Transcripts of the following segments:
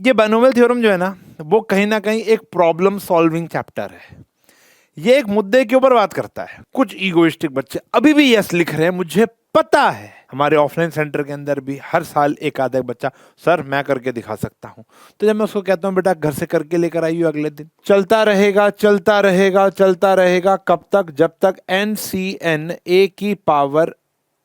ये binomial theorem जो है ना, वो कहीं ना कहीं एक प्रॉब्लम सॉल्विंग चैप्टर है। ये एक मुद्दे के ऊपर बात करता है। कुछ ईगोइस्टिक बच्चे अभी भी यस लिख रहे हैं, मुझे पता है। हमारे ऑफलाइन सेंटर के अंदर भी हर साल एक आधा एक बच्चा, सर मैं करके दिखा सकता हूँ। तो जब मैं उसको कहता हूँ बेटा घर से करके लेकर आइए, अगले दिन चलता रहेगा चलता रहेगा चलता रहेगा। कब तक? जब तक NCN A की पावर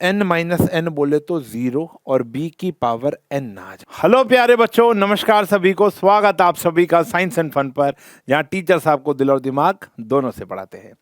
n-n बोले तो 0 और b की पावर n ना आ जाए। हेलो प्यारे बच्चों, नमस्कार सभी को, स्वागत आप सभी का साइंस एंड फन पर, जहां टीचर्स आपको दिल और दिमाग दोनों से पढ़ाते हैं।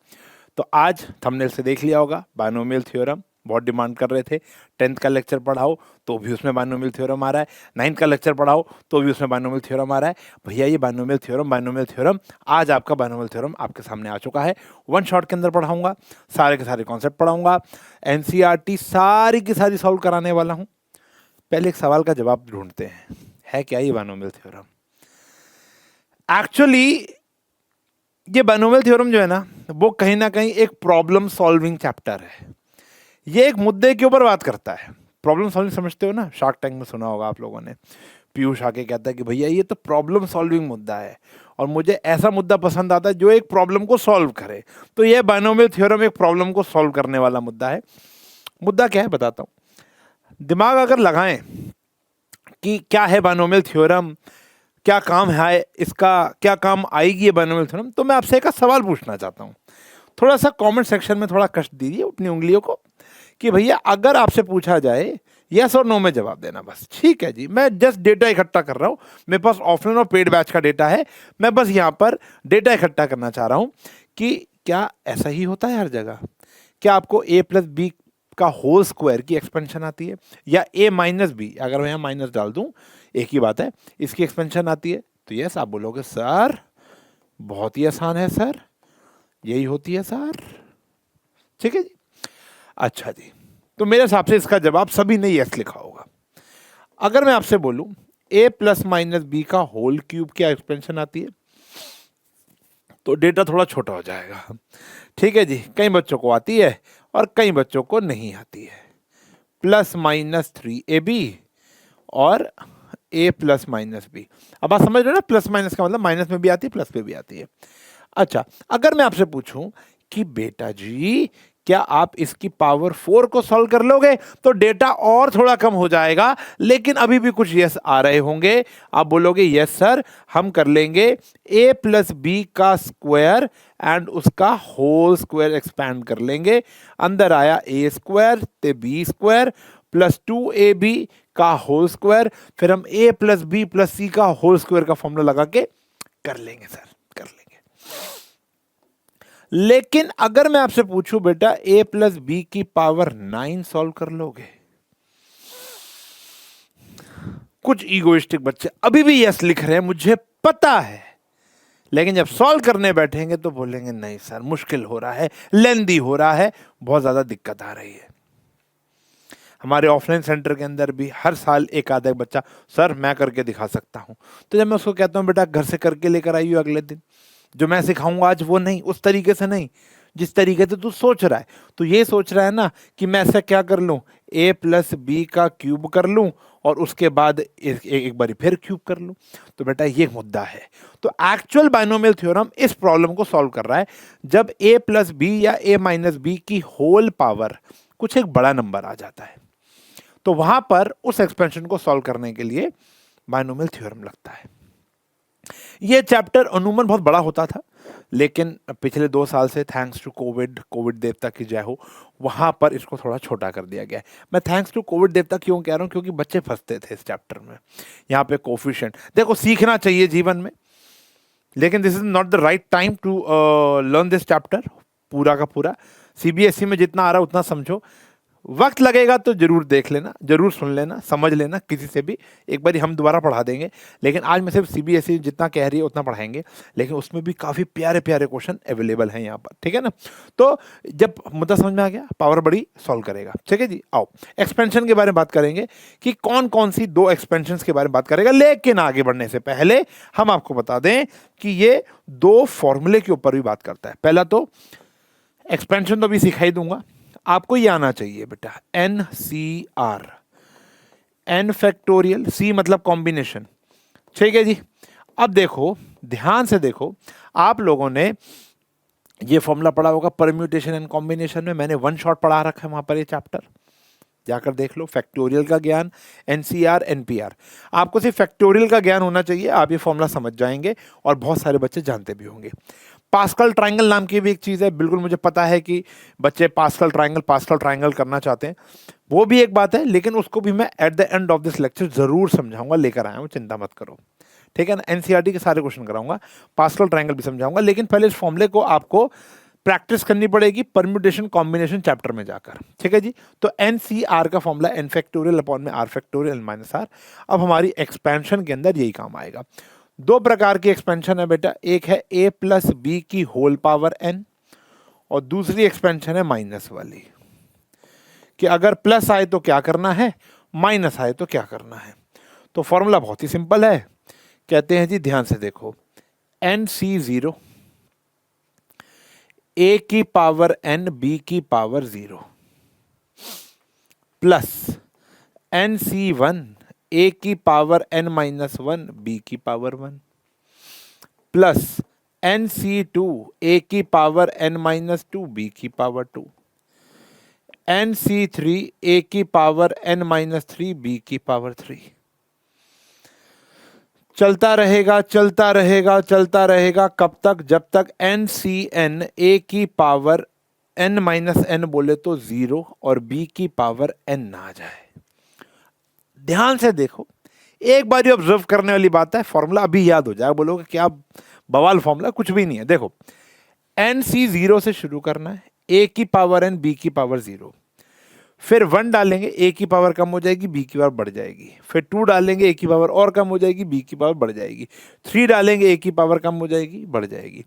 तो आज थंबनेल से देख लिया होगा, बाइनोमियल थ्योरम बहुत डिमांड कर रहे थे। 10th का लेक्चर पढ़ाओ तो भी उसमें बाइनोमियल थ्योरम आ रहा है, 9th का लेक्चर पढ़ाओ तो भी उसमें बाइनोमियल थ्योरम आ रहा है। भैया ये बाइनोमियल थ्योरम, आज आपका बाइनोमियल थ्योरम आपके सामने आ चुका है। वन शॉट के अंदर पढ़ाऊंगा, सारे के सारे कॉन्सेप्ट पढ़ाऊंगा, NCERT सारी की सारी सॉल्व कराने वाला हूं। पहले एक सवाल का जवाब ढूंढते हैं, है क्या ये बाइनोमियल थ्योरम? एक्चुअली ये बाइनोमियल थ्योरम जो है ना, वो कहीं ना कहीं एक प्रॉब्लम सॉल्विंग चैप्टर है। ये एक मुद्दे के ऊपर बात करता है। प्रॉब्लम सॉल्विंग समझते हो ना, शार्क टैंक में सुना होगा आप लोगों ने। पीयूष आके कहता है कि भैया ये तो प्रॉब्लम सॉल्विंग मुद्दा है और मुझे ऐसा मुद्दा पसंद आता है जो एक प्रॉब्लम को सॉल्व करे। तो ये बाइनोमियल थ्योरम एक प्रॉब्लम को सॉल्व करने वाला मुद्दा है। मुद्दा क्या है बताता हूं। दिमाग अगर लगाएं कि क्या है बाइनोमियल थ्योरम, क्या काम है इसका, क्या काम आएगी ये बाइनोमियल थ्योरम, तो मैं आपसे एक सवाल पूछना चाहता हूँ। थोड़ा सा कमेंट सेक्शन में थोड़ा कष्ट दीजिए अपनी उंगलियों को कि भैया अगर आपसे पूछा जाए यस और नो में जवाब देना बस। ठीक है जी, मैं जस्ट डेटा इकट्ठा कर रहा हूँ, मेरे पास ऑफलाइन और पेड बैच का डेटा है। मैं बस यहाँ पर डेटा इकट्ठा करना चाह रहा हूँ कि क्या ऐसा ही होता है हर जगह? क्या आपको a+b का होल स्क्वायर की एक्सपेंशन आती है, या a-b, अगर मैं यहाँ माइनस डाल दूं एक ही बात है, इसकी एक्सपेंशन आती है? तो यस आप बोलोगे सर बहुत ही आसान है सर, यही होती है सर। ठीक है जी, अच्छा जी, तो मेरे हिसाब से इसका जवाब सभी ने यस लिखा होगा। अगर मैं आपसे बोलूं a+-b का होल क्यूब क्या एक्सपेंशन आती है, तो डेटा थोड़ा छोटा हो जाएगा। ठीक है जी, कई बच्चों को आती है और कई बच्चों को नहीं आती है। +-3ab और a+-b। अब आप समझ रहे हो ना, प्लस माइनस का मतलब माइनस में भी आती है, प्लस में भी आती है। अच्छा, अगर मैं आपसे पूछूं कि बेटा जी क्या आप इसकी पावर 4 को सॉल्व कर लोगे, तो डेटा और थोड़ा कम हो जाएगा, लेकिन अभी भी कुछ यस आ रहे होंगे। आप बोलोगे यस सर हम कर लेंगे a+b का स्क्वायर एंड उसका होल स्क्वायर एक्सपैंड कर लेंगे। अंदर आया a² ते b² +2ab का होल स्क्वायर, फिर हम a+b+c का होल स्क्वायर का फॉर्मूला लगा के कर लेंगे सर, कर लेंगे। लेकिन अगर मैं आपसे पूछूं बेटा a+b की पावर 9 सॉल्व कर लोगे? कुछ ईगोइस्टिक बच्चे अभी भी यस लिख रहे हैं, मुझे पता है। लेकिन जब सॉल्व करने बैठेंगे तो बोलेंगे नहीं सर मुश्किल हो रहा है, लेंदी हो रहा है, बहुत ज्यादा दिक्कत आ रही है। हमारे ऑफलाइन सेंटर के अंदर भी हर साल एक आधा एक बच्चा, सर मैं करके दिखा सकता हूं। तो जब मैं उसको कहता हूं बेटा घर से करके लेकर आइए अगले दिन, जो मैं सिखाऊंगा आज वो नहीं, उस तरीके से नहीं जिस तरीके से तू सोच रहा है। तो ये सोच रहा है ना कि मैं ऐसा क्या कर लूं, a+b का क्यूब कर लूं और उसके बाद एक बार फिर क्यूब कर लूं। तो बेटा ये मुद्दा है। तो एक्चुअल बाइनोमियल थ्योरम इस प्रॉब्लम को सॉल्व कर रहा है जब a+b या a-b की होल पावर कुछ एक बड़ा नंबर आ जाता है, तो वहां पर उस एक्सपेंशन को सॉल्व करने के लिए बाइनोमियल थ्योरम लगता है। ये चैप्टर अमूमन बहुत बड़ा होता था, लेकिन पिछले 2 साल से थैंक्स टू कोविड देवता की जय हो, वहां पर इसको थोड़ा छोटा कर दिया गया है। मैं थैंक्स टू कोविड देवता क्यों कह रहा हूं, क्योंकि बच्चे फंसते थे इस चैप्टर में। यहाँ पे कोफिशिएंट देखो, सीखना चाहिए जीवन में, लेकिन this is not the right time to learn this chapter पूरा का पूरा। CBSE में जितना आ रहा है उतना समझो, वक्त लगेगा तो जरूर देख लेना, जरूर सुन लेना, समझ लेना किसी से भी, एक बार हम दोबारा पढ़ा देंगे। लेकिन आज मैं सिर्फ CBSE जितना कह रही है उतना पढ़ाएंगे, लेकिन उसमें भी काफ़ी प्यारे प्यारे क्वेश्चन अवेलेबल हैं यहाँ पर। ठीक है ना? तो जब मुद्दा समझ में आ गया, पावर बड़ी सॉल्व करेगा। ठीक है जी, आओ एक्सपेंशन के बारे में बात करेंगे कि कौन कौन सी 2 एक्सपेंशन के बारे में बात करेगा। लेकिन आगे बढ़ने से पहले हम आपको बता दें कि ये 2 फॉर्मूले के ऊपर भी बात करता है। पहला तो एक्सपेंशन तो भी सिखाई दूंगा, आपको ये आना चाहिए बेटा NCR, n फैक्टोरियल, C मतलब कॉम्बिनेशन, ठीक है जी। अब देखो, ध्यान से देखो, आप लोगों ने ये फॉर्मूला पढ़ा होगा परम्यूटेशन एंड कॉम्बिनेशन में, मैंने वन शॉट पढ़ा रखा है वहां पर, ये चैप्टर जाकर देख लो। फैक्टोरियल का ज्ञान, एनसीआर, एनपीआर, आपको सिर्फ फैक्टोरियल का ज्ञान होना चाहिए, आप ये फॉर्मूला समझ जाएंगे और बहुत सारे बच्चे जानते भी होंगे। पास्कल ट्रायंगल नाम की भी एक चीज़ है, बिल्कुल मुझे पता है कि बच्चे पास्कल ट्रायंगल करना चाहते हैं, वो भी एक बात है, लेकिन उसको भी मैं at the end of this lecture जरूर समझाऊंगा, लेकर आया हूँ, चिंता मत करो, ठीक है ना। एनसीईआरटी के सारे क्वेश्चन कराऊंगा, पास्कल ट्रायंगल भी समझाऊंगा, लेकिन पहले इस फॉर्मूले को आपको प्रैक्टिस करनी पड़ेगी परम्यूटेशन कॉम्बिनेशन चैप्टर में जाकर, ठीक है जी। तो एनसीआर का फॉर्मूला एन फैक्टोरियल अपॉन में आर फैक्टोरियल माइनस आर। अब हमारी एक्सपेंशन के अंदर यही काम आएगा। दो प्रकार की एक्सपेंशन है बेटा, एक है a प्लस बी की होल पावर n, और दूसरी एक्सपेंशन है माइनस वाली, कि अगर प्लस आए तो क्या करना है, माइनस आए तो क्या करना है। तो फॉर्मूला बहुत ही सिंपल है, कहते हैं जी, ध्यान से देखो, NC0 a की पावर n b की पावर 0 प्लस NC1 a की पावर n माइनस 1 b की पावर 1 प्लस NC2 a की पावर n माइनस 2 b की पावर 2 NC3 a की पावर n माइनस 3 b की पावर 3। चलता रहेगा चलता रहेगा चलता रहेगा, कब तक, जब तक NCn a की पावर n माइनस n बोले तो 0 और b की पावर n ना आ जाए। ध्यान से देखो, एक बार ऑब्जर्व करने वाली बात है, फॉर्मूला अभी याद हो जाए, बोलोगे क्या बवाल फॉर्मूला, कुछ भी नहीं है। देखो, NC0 से शुरू करना है, a की पावर n b की पावर 0, फिर 1 डालेंगे, a की पावर कम हो जाएगी, b की पावर बढ़ जाएगी, फिर 2 डालेंगे, a की पावर और कम हो जाएगी, b की पावर बढ़ जाएगी, 3 डालेंगे, a की पावर कम हो जाएगी, बढ़ जाएगी।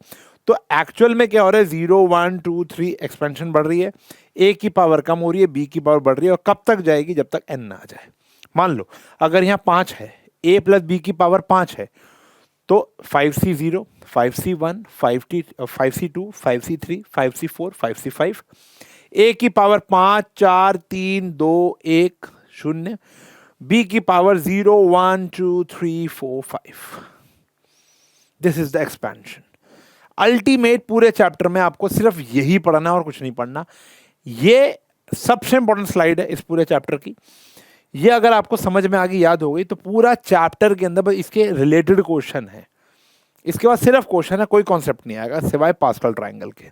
तो एक्चुअल में क्या हो रहा है, 0 1 2 3 एक्सपेंशन बढ़ रही है, a की पावर कम हो रही है, b की पावर बढ़ रही है, और कब तक जाएगी, जब तक n ना आ जाए। मान लो अगर यहाँ 5 है, a प्लस b की पावर 5 है, तो 5C0 5C1 5C2 5C3 5C4 5C5, a की पावर 5 4 3 2 1 0, b की power 0 1 2 3 4 5। This is the expansion. Ultimate पूरे चैप्टर में आपको सिर्फ यही पढ़ना और कुछ नहीं पढ़ना। ये सबसे इंपॉर्टेंट स्लाइड है इस पूरे चैप्टर की। ये अगर आपको समझ में आ गई, याद हो गई, तो पूरा चैप्टर के अंदर इसके रिलेटेड क्वेश्चन है। इसके बाद सिर्फ क्वेश्चन है, कोई कॉन्सेप्ट नहीं आएगा सिवाय पास्कल ट्रायंगल के।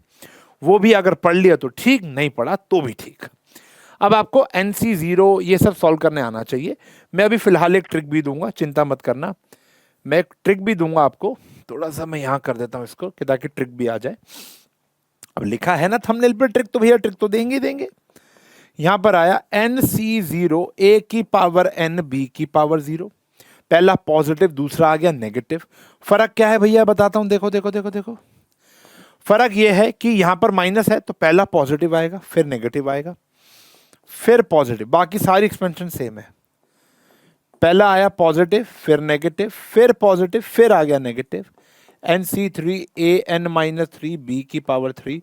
वो भी अगर पढ़ लिया तो ठीक, नहीं पढ़ा तो भी ठीक। अब आपको NC0 ये सब सॉल्व करने आना चाहिए। मैं अभी फिलहाल एक ट्रिक भी दूंगा, चिंता मत करना, मैं एक ट्रिक भी दूंगा आपको। थोड़ा सा मैं यहाँ कर देता हूँ इसको, कि ताकि ट्रिक भी आ जाए। अब लिखा है ना थंबनेल पे ट्रिक, तो भैया ट्रिक तो देंगे ही देंगे। यहां पर आया NC0 a की पावर n b की पावर 0, पहला पॉजिटिव, दूसरा आ गया नेगेटिव। फर्क क्या है भैया, बताता हूं, देखो देखो देखो देखो। फर्क यह है कि यहां पर माइनस है तो पहला पॉजिटिव आएगा, फिर नेगेटिव आएगा, फिर पॉजिटिव। बाकी सारी एक्सपेंशन सेम है, पहला आया पॉजिटिव, फिर नेगेटिव, फिर पॉजिटिव, फिर आ गया negative. NC3 a n minus 3 b की पावर 3,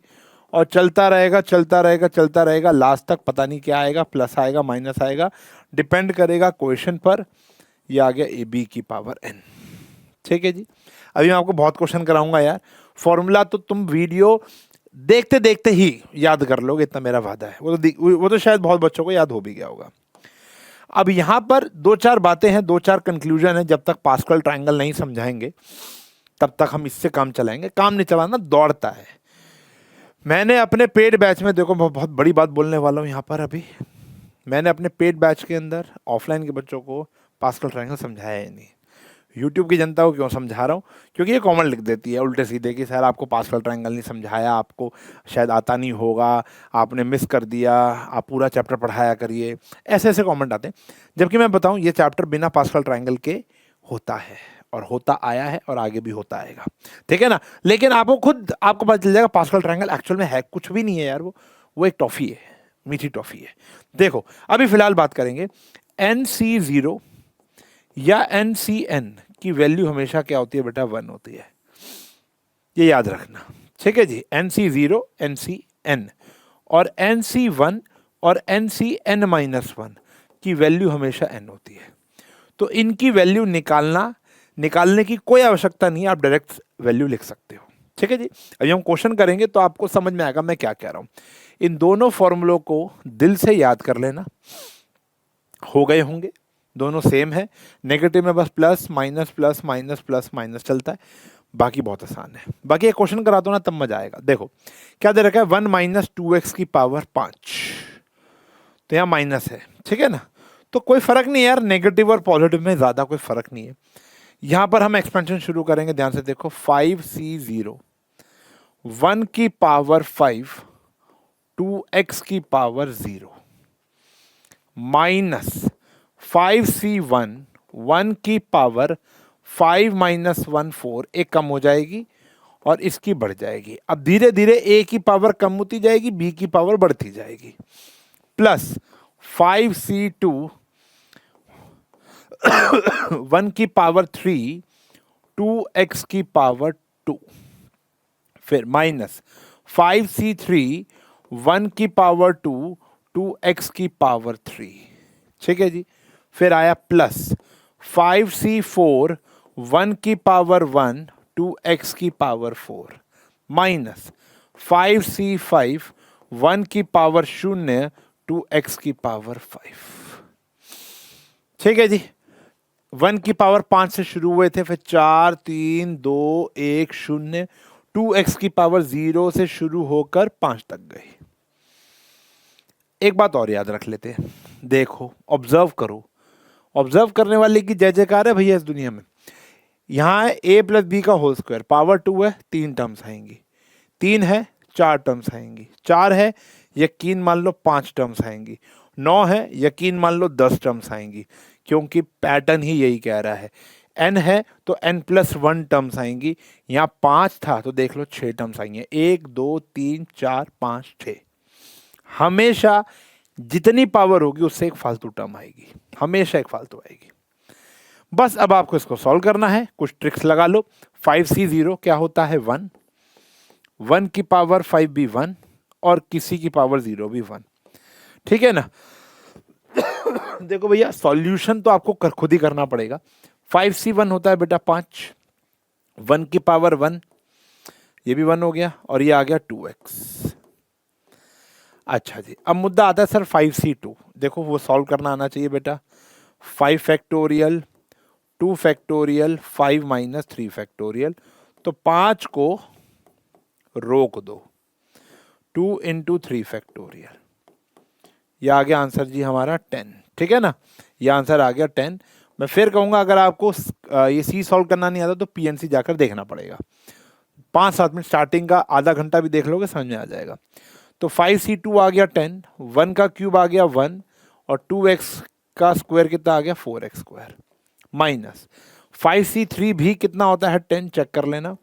और चलता रहेगा चलता रहेगा चलता रहेगा, लास्ट तक पता नहीं क्या आएगा, प्लस आएगा माइनस आएगा, डिपेंड करेगा क्वेश्चन पर। ये आ गया ए बी की पावर n। ठीक है जी। अभी मैं आपको बहुत क्वेश्चन कराऊंगा यार, फॉर्मूला तो तुम वीडियो देखते देखते ही याद कर लोगे, इतना मेरा वादा है। वो तो शायद बहुत बच्चों को याद हो भी गया होगा। अब यहाँ पर दो चार बातें हैं, दो चार कंक्लूजन है। जब तक पास्कल ट्रायंगल नहीं समझाएंगे तब तक हम इससे काम चलाएंगे। काम नहीं चलाना, दौड़ता है। मैंने अपने पेड बैच में, देखो बहुत बड़ी बात बोलने वाला हूँ यहाँ पर, अभी मैंने अपने पेड बैच के अंदर ऑफलाइन के बच्चों को पास्कल ट्रायंगल समझाया ही नहीं। यूट्यूब की जनता को क्यों समझा रहा हूँ, क्योंकि ये कमेंट लिख देती है उल्टे सीधे कि सर आपको पास्कल ट्रायंगल नहीं समझाया, आपको शायद आता नहीं होगा, आपने मिस कर दिया, आप पूरा चैप्टर पढ़ाया करिए, ऐसे ऐसे कमेंट आते हैं। जबकि मैं बताऊँ, ये चैप्टर बिना पास्कल ट्रायंगल के होता है, और होता आया है, और आगे भी होता आएगा, ठीक है ना। लेकिन आपको खुद आपको पता चल जाएगा पास्कल ट्रायंगल एक्चुअल में है कुछ भी नहीं है यार, वो एक टॉफी है, मीठी टॉफी है। देखो अभी फिलहाल बात करेंगे, NC0 या NCn की वैल्यू हमेशा क्या होती है बेटा, 1 होती है, ये याद रखना, ठीक है जी। NC0 NCn और NC1 और NCn-1 की वैल्यू हमेशा n होती है। तो इनकी वैल्यू निकालना निकालने की कोई आवश्यकता नहीं है, आप डायरेक्ट वैल्यू लिख सकते हो। ठीक है जी। अभी हम क्वेश्चन करेंगे तो आपको समझ में आएगा मैं क्या कह रहा हूं। इन दोनों फॉर्मूलों को दिल से याद कर लेना, हो गए होंगे, दोनों सेम है। नेगेटिव में बस plus minus plus minus plus minus चलता है, बाकी बहुत आसान है। बाकी एक क्वेश्चन करा दो ना तब मजा आएगा। देखो क्या दे रखा है, 1 माइनस 2x की पावर 5, तो यहाँ माइनस है, ठीक है ना। तो कोई फर्क नहीं है यार, नेगेटिव और पॉजिटिव में ज्यादा कोई फर्क नहीं है। यहां पर हम एक्सपेंशन शुरू करेंगे, ध्यान से देखो। 5c0 1 की पावर 5 2x की पावर 0 माइनस 5c1 1 की पावर 5 माइनस 1 4, एक कम हो जाएगी और इसकी बढ़ जाएगी। अब धीरे धीरे a की पावर कम होती जाएगी, b की पावर बढ़ती जाएगी, प्लस 5c2 1 की पावर 3 2x की पावर 2, फिर माइनस 5c3 1 की पावर 2 2x की पावर 3, ठीक है जी। फिर आया प्लस 5c4 1 की पावर 1 2x की पावर 4 माइनस 5c5 1 की पावर 0 2x की पावर 5, ठीक है जी। 1 की पावर 5 से शुरू हुए थे, फिर 4 3 2 1 0, 2x की पावर 0 से शुरू होकर 5 तक गई। एक बात और याद रख लेते हैं, देखो ऑब्जर्व करो, ऑब्जर्व करने वाले की जय जयकार है भैया इस दुनिया में। यहाँ है a प्लस बी का होल स्क्वायर, पावर 2 है, 3 टर्म्स आएंगी, 3 है 4 टर्म्स आएंगी, 4 है यकीन मान लो 5 टर्म्स आएंगी, 9 है यकीन मान लो 10 टर्म्स आएंगी, क्योंकि पैटर्न ही यही कह रहा है। n है तो n प्लस 1 टर्म्स आएंगी, यहाँ 5 था तो देख लो 6 टर्म्स आएंगे, 1 2 3 4 5 6। हमेशा जितनी पावर होगी उससे एक फालतू टर्म आएगी, हमेशा एक फालतू आएगी। बस अब आपको इसको सॉल्व करना है, कुछ ट्रिक्स लगा लो। 5c0 क्या होता है 1, 1 की पावर 5 भी 1 और किसी की पावर 0 भी 1, ठीक है ना। देखो भैया सॉल्यूशन तो आपको खुद ही करना पड़ेगा। 5c1 होता है बेटा 5, 1 की पावर 1, ये भी 1 हो गया और ये आ गया 2x। अच्छा जी, अब मुद्दा आता है सर 5c2, देखो वो सॉल्व करना आना चाहिए बेटा। 5 फैक्टोरियल 2 फैक्टोरियल 5 माइनस 3 फैक्टोरियल, तो 5 को रोक दो, 2 इंटू 3 फैक्टोरियल, यह आ गया आंसर जी हमारा 10, ठीक है ना। यह आंसर आ गया 10। मैं फिर कहूंगा अगर आपको ये सी सॉल्व करना नहीं आता तो पीएनसी जाकर देखना पड़ेगा, 5-7 मिनट स्टार्टिंग का आधा घंटा भी देख लोगे समझ में आ जाएगा। तो 5c2 आ गया 10, 1 का क्यूब आ गया 1 और 2x का स्क्वायर कितना आ गया 4x स्क्वायर, माइनस 5c3 भी कितना होता है 10, चेक कर लेना,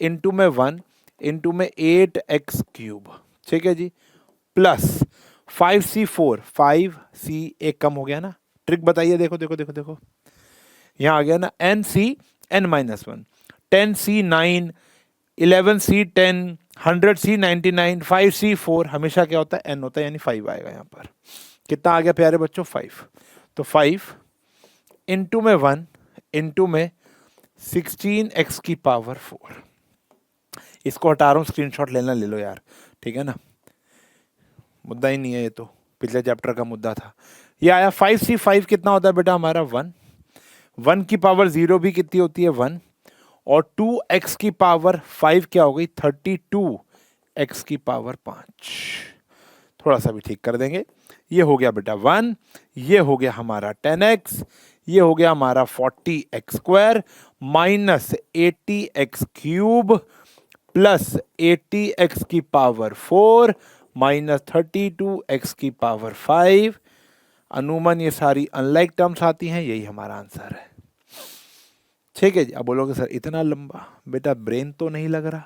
इंटू में 1 इंटू में 8x क्यूब, ठीक है जी, प्लस 5c4 5c एक कम हो गया ना, ट्रिक बताइए, देखो देखो देखो देखो यहाँ आ गया ना nc n minus 1, 10c 9, 11c 10, 100c 99, 5c 4, हमेशा क्या होता है n होता है, यानी 5 आएगा यहाँ पर। कितना आ गया प्यारे बच्चों 5, तो 5 इंटू में 1 इंटू में 16x की पावर 4। इसको हटा रहा हूँ, स्क्रीनशॉट लेना ले लो यार, ठीक है ना, मुद्दा ही नहीं है, ये तो पिछले चैप्टर का मुद्दा था। ये आया 5c5 कितना होता है बेटा हमारा 1, 1 की पावर 0 भी कितनी होती है 1 और 2x की पावर 5 क्या हो गई 32x की पावर 5। थोड़ा सा भी ठीक कर देंगे, ये हो गया बेटा 1, ये हो गया हमारा 10x, ये हो गया हमारा 40x square minus 80x cube plus 80x की पावर 4 माइनस 32x की पावर 5। अनुमान ये सारी अनलाइक टर्म्स आती हैं, यही हमारा आंसर है, ठीक है जी। अब बोलोगे सर इतना लंबा, बेटा ब्रेन तो नहीं लग रहा,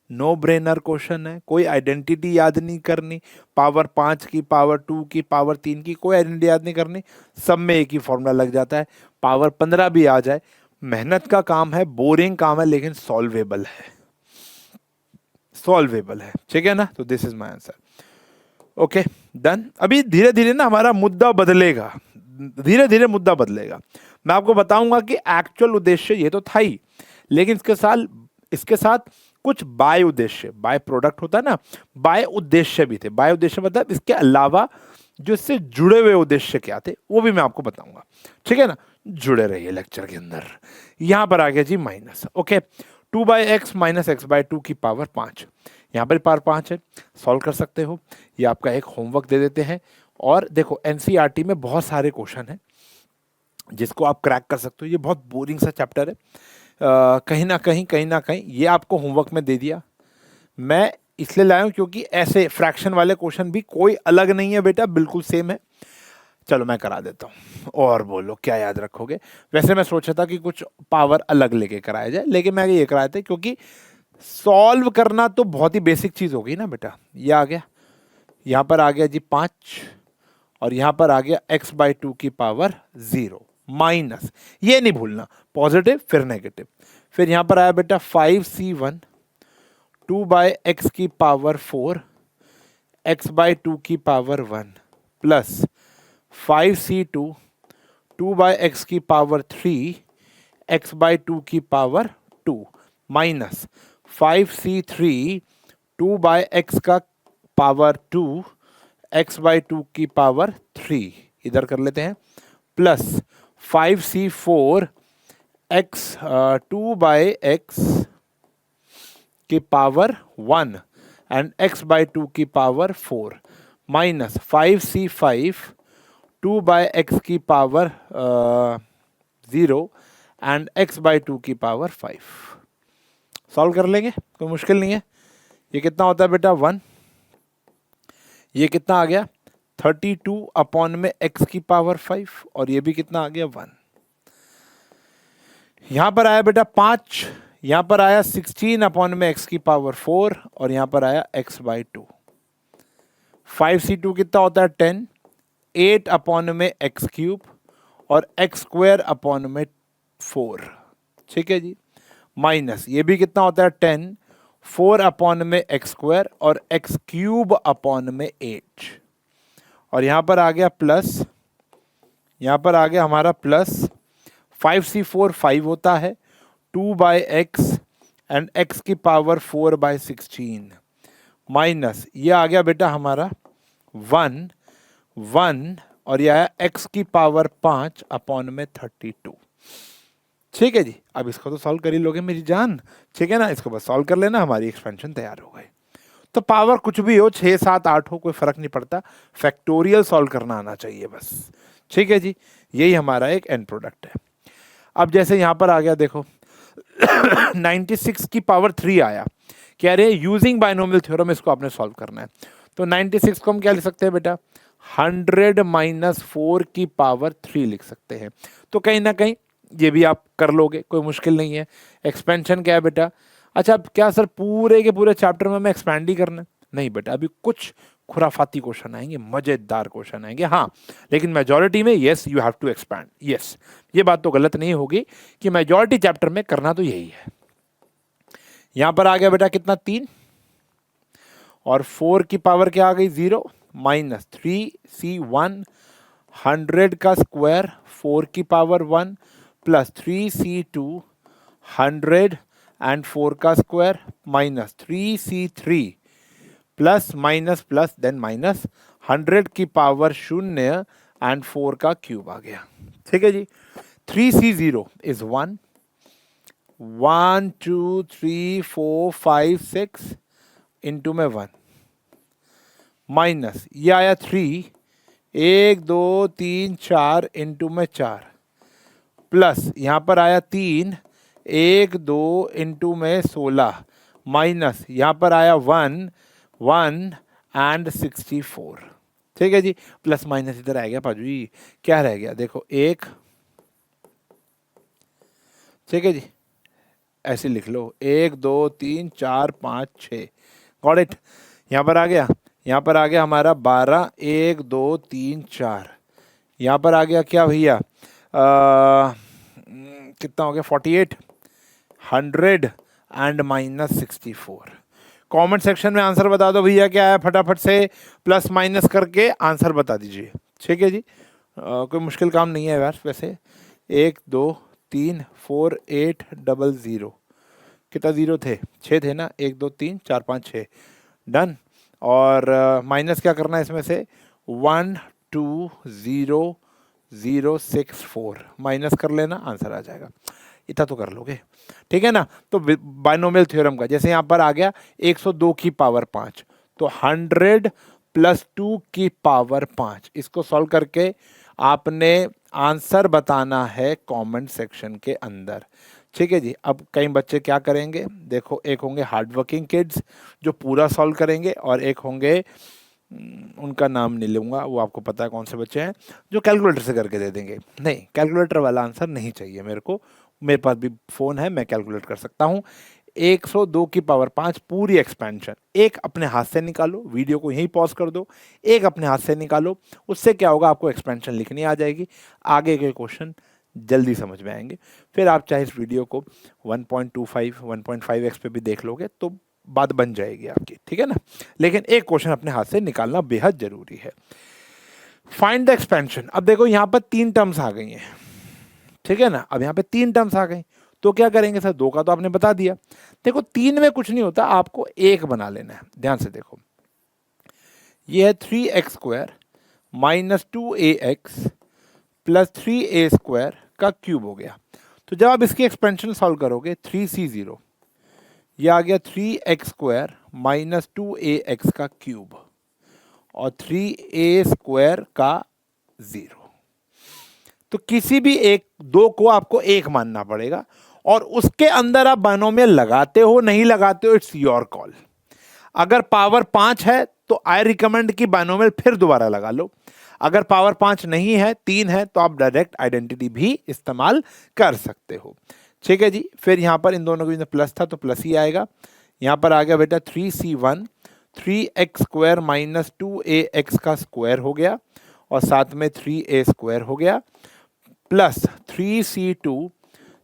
नो ब्रेनर क्वेश्चन है, कोई आइडेंटिटी याद नहीं करनी, पावर 5 की पावर 2 की पावर 3 की कोई आइडेंटिटी याद नहीं करनी, सब में एक ही फॉर्मूला लग जाता है, पावर 15 भी आ जाए, मेहनत का काम है, बोरिंग काम है, लेकिन सॉल्वेबल है, सॉल्वेबल है, ठीक है ना। तो this is my answer, okay done. अभी धीरे धीरे ना हमारा मुद्दा बदलेगा, धीरे धीरे मुद्दा बदलेगा। मैं आपको बताऊंगा कि एक्चुअल उद्देश्य ये तो था ही, लेकिन इसके साथ कुछ बाय उद्देश्य, बाय प्रोडक्ट होता है ना, बाय उद्देश्य भी थे। बाय उद्देश्य मतलब इसके अलावा जो इससे जुड़े हुए उद्देश्य क्या थे वो भी मैं आपको बताऊंगा, ठीक है ना। जुड़े रहिए लेक्चर के अंदर। यहां पर आ गया जी minus, okay. 2/x minus x/2 की पावर 5, यहाँ पर पावर 5 है, सॉल्व कर सकते हो। ये आपका एक होमवर्क दे देते हैं। और देखो एनसीईआरटी में बहुत सारे क्वेश्चन हैं जिसको आप क्रैक कर सकते हो। ये बहुत बोरिंग सा चैप्टर है, कहीं ना कहीं ये आपको होमवर्क में दे दिया। मैं इसलिए लाया हूँ क्योंकि ऐसे फ्रैक्शन वाले क्वेश्चन भी कोई अलग नहीं है बेटा, बिल्कुल सेम है। चलो मैं करा देता हूँ, और बोलो क्या याद रखोगे। वैसे मैं सोचा था कि कुछ पावर अलग लेके कराया जाए, लेकिन मैं ये कराया था क्योंकि सॉल्व करना तो बहुत ही बेसिक चीज़ होगी ना बेटा। ये आ गया, यहाँ पर आ गया जी 5, और यहाँ पर आ गया x/2 की पावर 0 माइनस, ये नहीं भूलना, पॉजिटिव फिर नेगेटिव। फिर यहाँ पर आया बेटा 5c1 2/x की पावर 4 x/2 की पावर 1 प्लस 5c2 2/x की पावर 3 x/2 की पावर 2 माइनस 5c3 2/x का पावर 2 x/2 की पावर 3, इधर कर लेते हैं, प्लस 5c4 2/x की पावर 1 एंड x/2 की पावर 4 माइनस 5c5 2/x की पावर 0 एंड x/2 की पावर 5। सॉल्व कर लेंगे, कोई मुश्किल नहीं है। ये कितना होता है बेटा 1, ये कितना आ गया 32 अपॉन में x की पावर 5, और ये भी कितना आ गया 1। यहां पर आया बेटा 5, यहां पर आया 16 अपॉन में x की पावर 4, और यहां पर आया x/2। 5c2 कितना होता है 10, 8 अपॉन में x³ और x² अपॉन में 4, ठीक है जी, माइनस ये भी कितना होता है 10, 4 अपॉन में x² और x³ अपॉन में 8, और यहां पर आ गया प्लस, यहां पर आ गया हमारा प्लस 5c4 5 होता है 2/x एंड x की पावर 4/16 माइनस ये आ गया बेटा हमारा 1 और यह आया x की पावर 5 अपॉन में 32, ठीक है जी। अब इसको तो सॉल्व कर ही लोगे मेरी जान, ठीक है ना। इसको बस सॉल्व कर लेना, हमारी एक्सपेंशन तैयार हो गई। तो पावर कुछ भी हो, 6 7 8 हो, कोई फर्क नहीं पड़ता, फैक्टोरियल सॉल्व करना आना चाहिए बस, ठीक है जी। यही हमारा एक एंड प्रोडक्ट है। अब जैसे यहां पर आ गया देखो 96 की पावर 3 आया, कह रहे यूजिंग बाइनोमियल थ्योरम इसको आपने सॉल्व करना है। तो 96 को हम क्या लिख सकते हैं बेटा 100 माइनस 4 की पावर 3 लिख सकते हैं। तो कहीं ना कहीं ये भी आप कर लोगे, कोई मुश्किल नहीं है। एक्सपेंशन क्या है बेटा, अच्छा अब क्या सर पूरे के पूरे चैप्टर में हमें एक्सपैंड ही करना है? नहीं बेटा, अभी कुछ खुराफाती क्वेश्चन आएंगे, मजेदार क्वेश्चन आएंगे, हाँ, लेकिन मेजॉरिटी में yes you have to expand, yes, ये बात तो गलत नहीं होगी कि मेजॉरिटी चैप्टर में करना तो यही है। यहां पर आ गया बेटा कितना 3, और 4 की पावर क्या आ गई 0 माइनस 3c1 100 का स्क्वायर 4 की पावर 1 प्लस 3c2 100 एंड 4 का square minus 3c3 plus minus plus then minus 100 की पावर 0 एंड 4 का क्यूब आ गया, ठीक है जी। 3c0 इज 1 1 2 3 4 5 6 इंटू में 1 माइनस ये आया 3 1 2 3 4 इंटू में 4 प्लस यहाँ पर आया 3 1 2 इंटू में 16 माइनस यहाँ पर आया 1 1 एंड 64, ठीक है जी। प्लस माइनस इधर आ गया पाजू जी, क्या रह गया देखो 1, ठीक है जी, ऐसे लिख लो 1 2 3 4 5 6, गॉट इट। यहाँ पर आ गया, यहाँ पर आ गया हमारा 12 1 2 3 4, यहाँ पर आ गया क्या भैया कितना हो गया 48 100 एंड माइनस 64। कमेंट सेक्शन में आंसर बता दो भैया क्या है, फटाफट से प्लस माइनस करके आंसर बता दीजिए, ठीक है जी। कोई मुश्किल काम नहीं है यार वैसे, 1234,800 कितना ज़ीरो थे, 6 थे ना, 1 2 3 4 5 6, डन। और माइनस क्या करना है इसमें से, 120,064 माइनस कर लेना, आंसर आ जाएगा। इतना तो कर लोगे, ठीक है ना। तो बाइनोमियल थ्योरम का जैसे यहाँ पर आ गया 102 की पावर 5, तो 100 प्लस 2 की पावर 5, इसको सॉल्व करके आपने आंसर बताना है कमेंट सेक्शन के अंदर, ठीक है जी। अब कई बच्चे क्या करेंगे, देखो, एक होंगे हार्ड वर्किंग किड्स जो पूरा सॉल्व करेंगे, और एक होंगे उनका नाम नहीं लूँगा, वो आपको पता है कौन से बच्चे हैं, जो कैलकुलेटर से करके दे देंगे। नहीं, कैलकुलेटर वाला आंसर नहीं चाहिए मेरे को, मेरे पास भी फ़ोन है, मैं कैलकुलेट कर सकता हूँ। 102 की पावर 5 पूरी एक्सपेंशन, एक अपने हाथ से निकालो, वीडियो को यहीं पॉज कर दो, एक अपने हाथ से निकालो, उससे क्या होगा, आपको एक्सपेंशन लिखनी आ जाएगी, आगे के क्वेश्चन जल्दी समझ में आएंगे। फिर आप चाहे इस वीडियो को 1.25 1.5x पे भी देख लोगे तो बात बन जाएगी आपकी, ठीक है ना। लेकिन एक क्वेश्चन अपने हाथ से निकालना बेहद जरूरी है। Find the expansion. अब देखो यहाँ पर 3 टर्म्स आ गई हैं, ठीक है ना। अब यहाँ पे 3 टर्म्स आ गई, तो क्या करेंगे सर, 2 का तो आपने बता दिया। देखो 3 में कुछ नहीं होता, आपको 1 बना लेना है। ध्यान से देखो, ये है 3x² minus 2ax plus 3a² का क्यूब हो गया। तो जब आप इसकी एक्सपेंशन सॉल्व करोगे, 3c0, यह आ गया 3x² माइनस 2ax का क्यूब और 3a² का 0। तो किसी भी एक दो को आपको 1 मानना पड़ेगा, और उसके अंदर आप बाइनोमियल लगाते हो नहीं लगाते हो, इट्स योर कॉल। अगर पावर 5 है तो आई रिकमेंड कि बाइनोमियल फिर दोबारा लगा लो। अगर पावर 5 नहीं है, 3 है, तो आप डायरेक्ट आइडेंटिटी भी इस्तेमाल कर सकते हो, ठीक है जी। फिर यहां पर इन दोनों के बीच में प्लस था तो प्लस ही आएगा। यहां पर आ गया बेटा 3c1 3x² माइनस 2ax का स्क्वायर हो गया, और साथ में 3a² हो गया, plus 3c2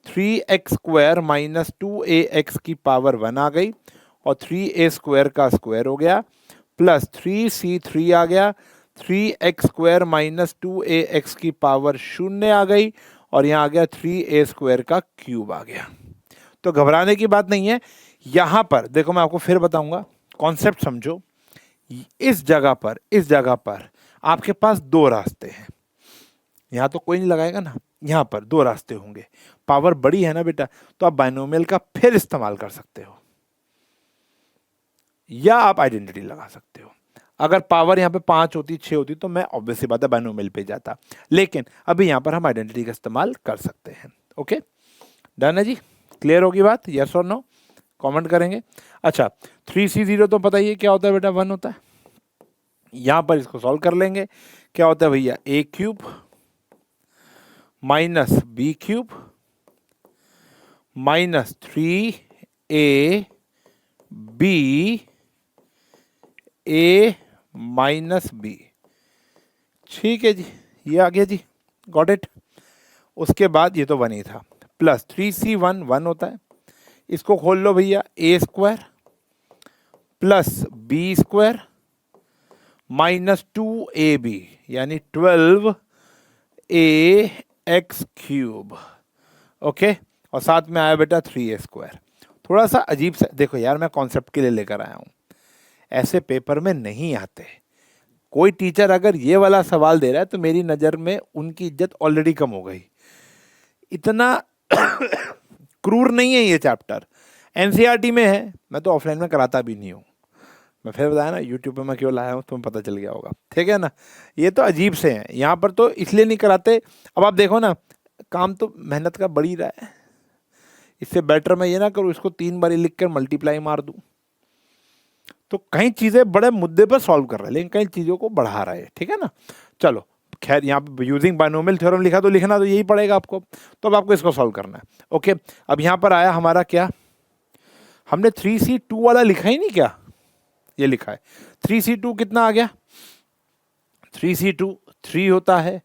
3x² minus 2ax की पावर 1 आ गई, और 3a² का स्क्वायर हो गया, प्लस 3c3 आ गया, 3x² माइनस 2ax की पावर 0 आ गई, और यहाँ आ गया 3a² का क्यूब आ गया। तो घबराने की बात नहीं है। यहाँ पर देखो, मैं आपको फिर बताऊंगा, कॉन्सेप्ट समझो। इस जगह पर आपके पास 2 रास्ते हैं। यहाँ तो कोई नहीं लगाएगा ना, यहाँ पर 2 रास्ते होंगे। पावर बड़ी है ना बेटा, तो आप बाइनोमियल का फिर इस्तेमाल कर सकते हो, या आप आइडेंटिटी लगा सकते हो। अगर पावर यहाँ पे 5 होती, 6 होती, तो मैं ऑब्वियसली बात है बाइनोमियल पे जाता, लेकिन अभी यहाँ पर हम आइडेंटिटी का इस्तेमाल कर सकते हैं। ओके, डन है जी, क्लियर होगी बात, यस और नो, कमेंट करेंगे। अच्छा, 3c0 तो पता ही है क्या होता है बेटा, 1 होता है। यहाँ पर इसको सॉल्व कर लेंगे, क्या होता है भैया, a³ minus b³ minus 3ab a minus b, ठीक है जी, ये आ गया जी, गॉट इट। उसके बाद ये तो 1 ही था, प्लस 3c1 1 होता है, इसको खोल लो भैया, a² plus b² minus 2ab यानी 12ax³, ओके, और साथ में आया बेटा 3a²। थोड़ा सा अजीब सा, देखो यार, मैं कॉन्सेप्ट के लिए लेकर आया हूं, ऐसे पेपर में नहीं आते। कोई टीचर अगर ये वाला सवाल दे रहा है तो मेरी नज़र में उनकी इज्जत ऑलरेडी कम हो गई। इतना क्रूर नहीं है ये चैप्टर, एनसीईआरटी में है, मैं तो ऑफलाइन में कराता भी नहीं हूँ। मैं फिर बताया ना, यूट्यूब पे मैं क्यों लाया हूँ, तुम्हें पता चल गया होगा, ठीक है ना। ये तो अजीब से हैं, यहाँ पर तो इसलिए नहीं कराते। अब आप देखो ना, काम तो मेहनत का बढ़ ही रहा है, इससे बेटर मैं ये ना करूँ, इसको 3 बार लिख कर मल्टीप्लाई मार दूँ। तो कई चीज़ें बड़े मुद्दे पर सॉल्व कर रहे हैं, लेकिन कई चीज़ों को बढ़ा रहे हैं, ठीक है ना। चलो खैर, यहाँ पे यूजिंग बाइनोमियल थ्योरम लिखा, तो लिखना तो यही पड़ेगा आपको, तो अब आपको इसको सॉल्व करना है। ओके, अब यहाँ पर आया हमारा क्या, हमने 3c2 वाला लिखा ही नहीं क्या, ये लिखा है 3c2 कितना आ गया, 3c2 3 होता है,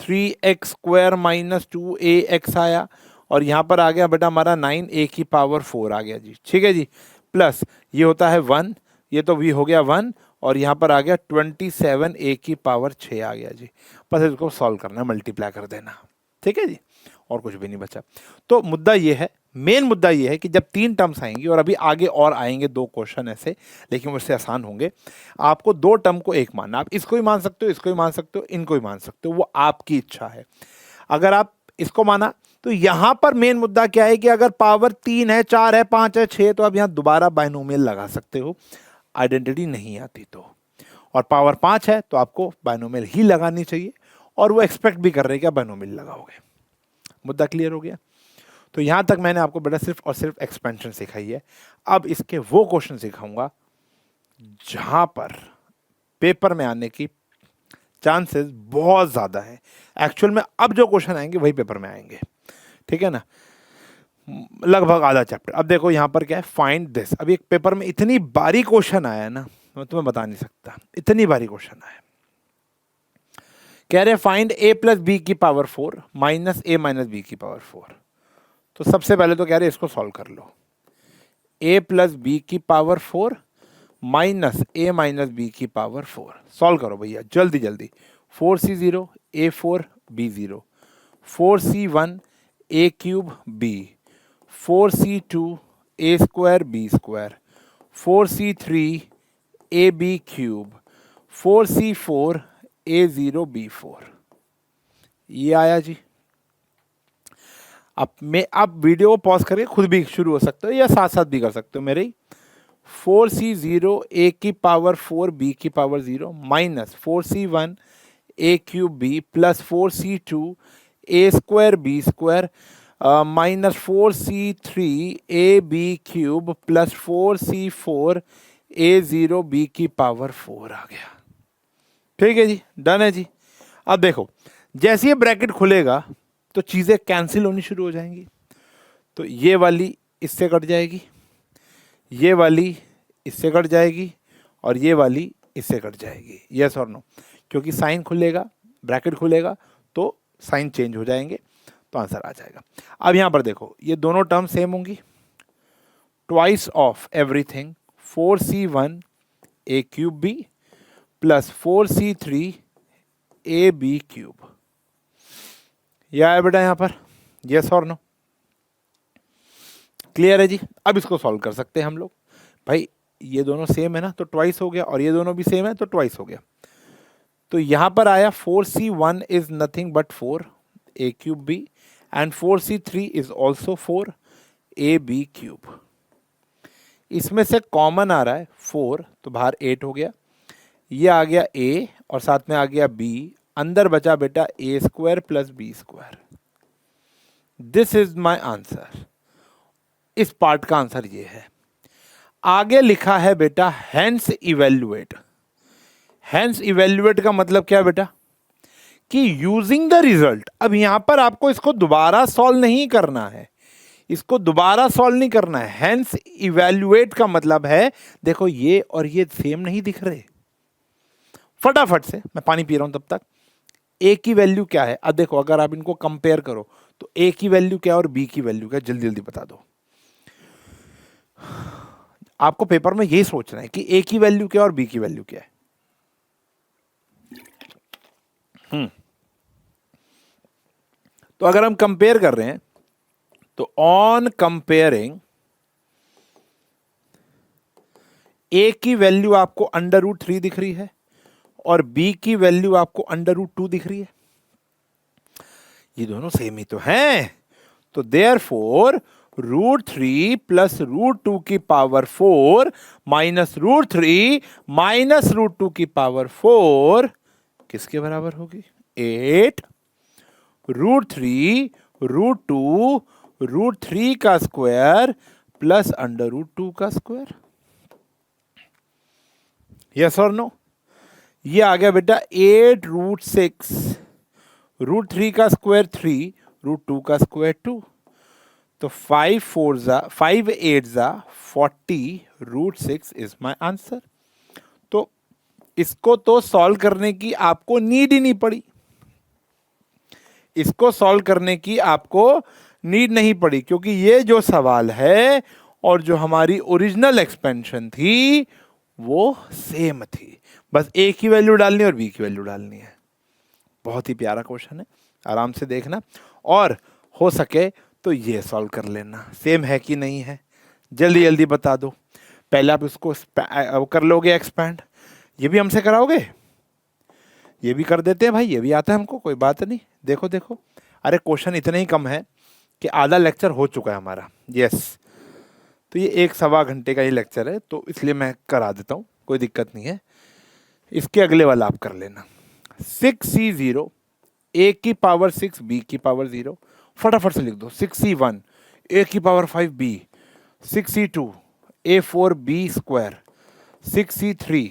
3x² माइनस 2ax आया, और यहाँ पर आ गया बेटा हमारा 9a की पावर 4 आ गया जी, ठीक है जी, प्लस ये होता है 1, ये तो भी हो गया 1, और यहाँ पर आ गया 27a की पावर 6 आ गया जी। बस इसको सॉल्व करना है, मल्टीप्लाई कर देना, ठीक है जी। और कुछ भी नहीं बचा। तो मुद्दा ये है, मेन मुद्दा ये है कि जब 3 टर्म्स आएंगी, और अभी आगे और आएंगे 2 क्वेश्चन ऐसे, लेकिन उससे आसान होंगे, आपको 2 टर्म को एक मानना। आप इसको ही मान सकते हो, इसको ही मान सकते हो, इनको ही मान सकते हो, वो आपकी इच्छा है। अगर आप इसको माना तो यहां पर मेन मुद्दा क्या है कि अगर पावर 3 है, 4 है, 5 है, 6, तो आप यहां दोबारा बाइनोमियल लगा सकते हो, आइडेंटिटी नहीं आती तो। और पावर 5 है तो आपको बाइनोमियल ही लगानी चाहिए, और वो एक्सपेक्ट भी कर रहे हैं कि आप बाइनोमियल लगाओगे। मुद्दा क्लियर हो गया? तो यहां तक मैंने आपको बेटा सिर्फ और सिर्फ एक्सपेंशन सिखाई है। अब इसके वो क्वेश्चन सिखाऊंगा जहां पर पेपर में आने की चांसेस बहुत ज्यादा है। एक्चुअल में अब जो क्वेश्चन आएंगे वही पेपर में आएंगे, ठीक है ना, लगभग आधा चैप्टर। अब देखो यहां पर क्या है, फाइंड दिस। अब एक पेपर में इतनी बारी क्वेश्चन आया है ना, मैं तुम्हें बता नहीं सकता, इतनी बारी क्वेश्चन आया। कह रहे फाइंड a प्लस बी की power 4 minus a minus B की पावर 4। तो सबसे पहले तो कह रहे इसको सॉल्व कर लो। a प्लस बी की power 4 minus a minus B की पावर 4, सॉल्व करो भैया जल्दी जल्दी। 4c0 a4 b0, 4c1 a cube b, 4c2 a square b square, 4c3 a b cube, 4c4 a0 b4। ये आया जी। अब वीडियो को पॉज करके खुद भी शुरू हो सकते हो या साथ साथ भी कर सकते हो मेरे ही। 4c0 a की पावर 4 b की power 0 minus 4c1 a cube b plus 4c2 a square b square minus 4c3 a b cube plus 4c4 a0 b की पावर 4 आ गया। ठीक है जी, डन है जी। अब देखो जैसे ये ब्रैकेट खुलेगा तो चीजें कैंसिल होनी शुरू हो जाएंगी। तो ये वाली इससे कट जाएगी, ये वाली इससे कट जाएगी, और ये वाली इससे कट जाएगी। यस और नो? क्योंकि साइन खुलेगा, ब्रैकेट खुलेगा तो साइन चेंज हो जाएंगे, तो आंसर आ जाएगा। अब यहां पर देखो ये दोनों टर्म सेम होंगी। Twice of everything 4c1 a cube b plus 4c3 a b cube. यह है बेटा यहां पर, यस और नो? क्लियर है जी। अब इसको सॉल्व कर सकते हैं हम लोग। भाई ये दोनों सेम है ना, तो ट्वाइस हो गया, और ये दोनों भी सेम है तो ट्वाइस हो गया। तो यहां पर आया 4c1 is nothing but 4 a cube b and 4c3 is also 4 a b cube. इसमें से कॉमन आ रहा है 4, तो बाहर 8 हो गया। ये आ गया a और साथ में आ गया b, अंदर बचा बेटा a square plus b square. This is my answer. इस पार्ट का आंसर ये है। आगे लिखा है बेटा हेंस इवेल्युएट। हेंस इवेल्युएट का मतलब क्या बेटा कि यूजिंग द रिजल्ट। अब यहां पर आपको इसको दोबारा सॉल्व नहीं करना है, इसको दोबारा सॉल्व नहीं करना है। हेंस इवेल्युएट का मतलब है, देखो ये और ये सेम नहीं दिख रहे, फटाफट से मैं पानी पी रहा हूं तब तक। ए की वैल्यू क्या है? अब देखो अगर आप इनको कंपेयर करो तो ए की वैल्यू क्या और बी की वैल्यू क्या, जल्दी जल्दी बता दो। आपको पेपर में यही सोचना है कि ए की वैल्यू क्या और बी की वैल्यू क्या है। तो अगर हम कंपेयर कर रहे हैं तो ऑन कंपेयरिंग ए की वैल्यू आपको √3 दिख रही है और बी की वैल्यू आपको √2 दिख रही है। ये दोनों सेम ही तो हैं। तो देयरफॉर √3 प्लस √2 की पावर 4 माइनस √3 माइनस √2 की पावर 4 किसके बराबर होगी? 8 √3 √2 √3 का स्क्वायर प्लस √2 का स्क्वायर। यस और नो? ये आ गया बेटा 8 √6 √3 का स्क्वायर 3 √2 का स्क्वायर 2। तो 5 8 40 √6 इज माई आंसर। तो इसको तो सॉल्व करने की आपको नीड ही नहीं पड़ी, इसको सॉल्व करने की आपको नीड नहीं पड़ी, क्योंकि ये जो सवाल है और जो हमारी ओरिजिनल एक्सपेंशन थी वो सेम थी, बस ए की वैल्यू डालनी है और बी की वैल्यू डालनी है। बहुत ही प्यारा क्वेश्चन है, आराम से देखना। और हो सके तो ये सॉल्व कर लेना। सेम है कि नहीं है, जल्दी जल्दी बता दो। पहले आप इसको कर लोगे एक्सपैंड, ये भी हमसे कराओगे, ये भी कर देते हैं भाई, ये भी आता है हमको, कोई बात नहीं। देखो देखो, अरे क्वेश्चन इतने ही कम है कि आधा लेक्चर हो चुका है हमारा। यस, तो ये 1-1.25 घंटे का ही लेक्चर है, तो इसलिए मैं करा देता हूँ, कोई दिक्कत नहीं है। इसके अगले वाला आप कर लेना। 6C0 a की पावर 6 b की पावर 0, फटाफट से लिख दो। 6C1 a की power 5 b, 6C2 a4 b square, 6C3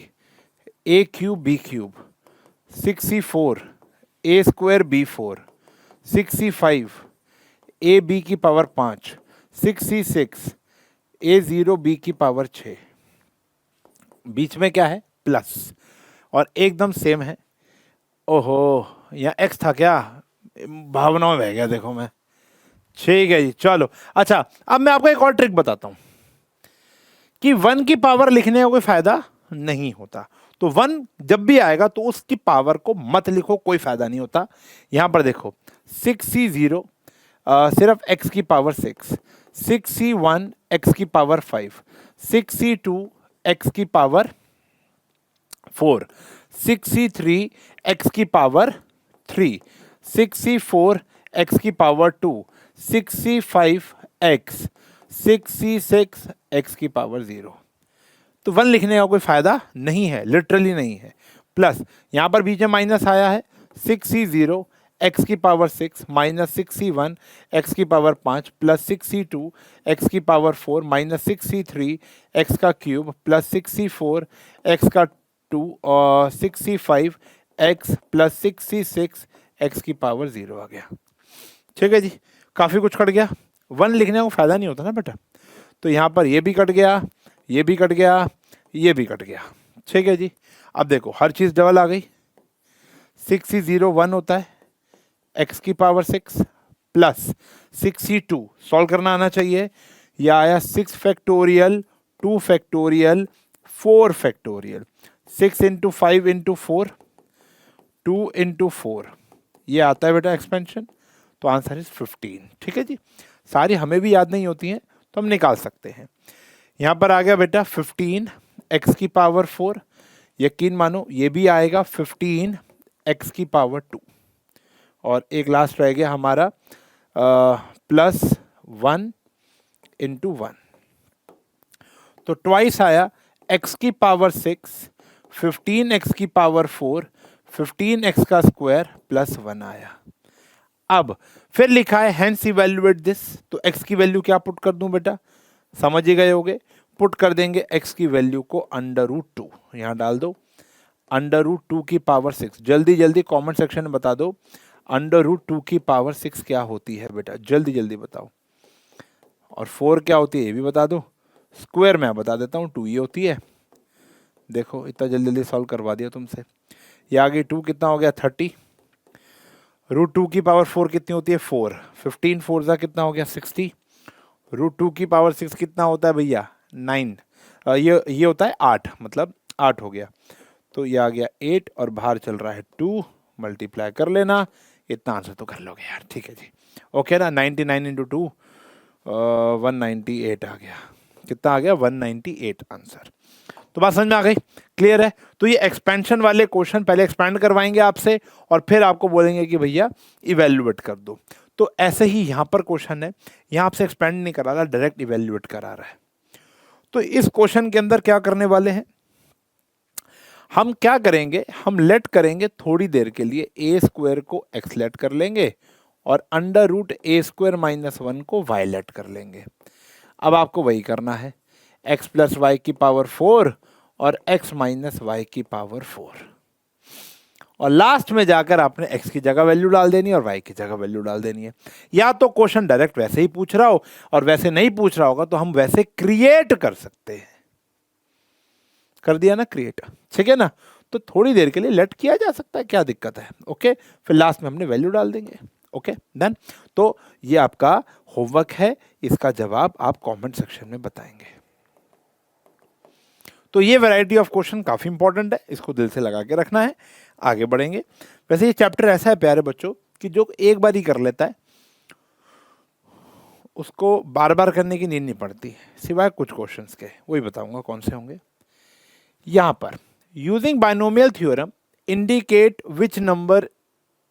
a cube b cube, 6C4 a square b4, 6C5 a b की पावर 5, 6C6 a0 b की पावर 6। बीच में क्या है? प्लस, और एकदम सेम है। ओहो, यहाँ एक्स था क्या, भावनाओं में बह गया देखो मैं। ठीक है जी, चलो। अच्छा, अब मैं आपको एक और ट्रिक बताता हूं कि 1 की पावर लिखने का कोई फायदा नहीं होता। तो 1 जब भी आएगा तो उसकी पावर को मत लिखो, कोई फायदा नहीं होता। यहां पर देखो 6C0 सिर्फ x की पावर 6, 6C1 x की पावर 5, 6C2 x की पावर 4, 6C3 x की पावर 3, 6C4 x की power 2, 6C5 x, 6C6 x की पावर 0। तो 1 लिखने का कोई फायदा नहीं है, लिटरली नहीं है। प्लस यहां पर बीच में माइनस आया है, 6C0 x की पावर 6 माइनस 6C1 x की पावर 5 प्लस 6C2 x की पावर 4 माइनस 6C3 x का क्यूब प्लस 6C4 x का 2 और 6C5 x plus 6C6 x की पावर 0 आ गया। ठीक है जी, काफ़ी कुछ कट गया। 1 लिखने को फायदा नहीं होता ना बेटा। तो यहाँ पर ये भी कट गया, ये भी कट गया, ये भी कट गया। ठीक है जी, अब देखो हर चीज़ डबल आ गई। 6C0 1 होता है, x की पावर 6 प्लस 6C2 सॉल्व करना आना चाहिए। यह आया 6 factorial 2 factorial 4 factorial, 6 into 5 into 4, 2 into 4, ये आता है बेटा एक्सपेंशन। तो आंसर इज 15। ठीक है जी, सारी हमें भी याद नहीं होती हैं तो हम निकाल सकते हैं। यहाँ पर आ गया बेटा 15 x की पावर 4, यकीन मानो ये भी आएगा 15 x की पावर 2, और एक लास्ट रह गया हमारा प्लस 1 इंटू 1। तो ट्वाइस आया x की पावर 6, 15x की पावर 4, 15x का स्क्वायर प्लस 1 आया। अब फिर लिखा है हेंस इवैल्यूएट दिस, तो x की वैल्यू क्या पुट कर दूं बेटा, समझ ही गए होगे। पुट कर देंगे x की वैल्यू को √2, यहां डाल दो √2 की पावर 6। जल्दी जल्दी कमेंट सेक्शन में बता दो √2 की पावर 6 क्या होती है बेटा, जल्दी जल्दी बताओ। और 4 क्या होती है ये भी बता दो। स्क्वायर मैं बता देता हूँ, 2 ही होती है। देखो इतना जल्दी जल्दी सॉल्व करवा दिया तुमसे। ये आगे 2 कितना हो गया 30, √2 की पावर 4 कितनी होती है 4, 15 4 ज़ा कितना हो गया 60, √2 की पावर 6 कितना होता है भैया 9, ये होता है 8, मतलब 8 हो गया। तो ये आ गया 8 और बाहर चल रहा है 2, मल्टीप्लाई कर लेना, इतना आंसर तो कर लोगे यार। ठीक है जी, ओके ना। 99 इंटू 2 198 आ गया। कितना आ गया 198 आंसर। तो बात समझ में आ गई, क्लियर है। तो ये एक्सपेंशन वाले क्वेश्चन पहले एक्सपेंड करवाएंगे आपसे और फिर आपको बोलेंगे कि भैया इवेल्युएट कर दो। तो ऐसे ही यहाँ पर क्वेश्चन है, यहाँ आपसे एक्सपेंड नहीं करा रहा, डायरेक्ट इवेल्युएट करा रहा है। तो इस क्वेश्चन के अंदर क्या करने वाले हैं, हम क्या करेंगे, हम लेट करेंगे थोड़ी देर के लिए ए स्क्वायर को एक्स लेट कर लेंगे और √a² - 1 को y लेट कर लेंगे। अब आपको वही करना है, x + y की पावर 4 और x - y की पावर 4, और लास्ट में जाकर आपने x की जगह वैल्यू डाल देनी है और y की जगह वैल्यू डाल देनी है। या तो क्वेश्चन डायरेक्ट वैसे ही पूछ रहा हो और वैसे नहीं पूछ रहा होगा तो हम वैसे क्रिएट कर सकते हैं। कर दिया ना क्रिएट, ठीक है ना। तो थोड़ी देर के लिए लेट किया जा सकता है, क्या दिक्कत है। ओके, फिर लास्ट में हमने वैल्यू डाल देंगे। Okay done. तो ये आपका होमवर्क है, इसका जवाब आप कमेंट सेक्शन में बताएंगे। तो ये वैरायटी ऑफ क्वेश्चन काफ़ी इंपॉर्टेंट है, इसको दिल से लगा के रखना है, आगे बढ़ेंगे। वैसे ये चैप्टर ऐसा है प्यारे बच्चों कि जो एक बार ही कर लेता है उसको बार बार करने की नीड नहीं पड़ती, सिवाय कुछ क्वेश्चंस के, वही बताऊंगा कौन से होंगे। यहां पर using binomial theorem indicate which number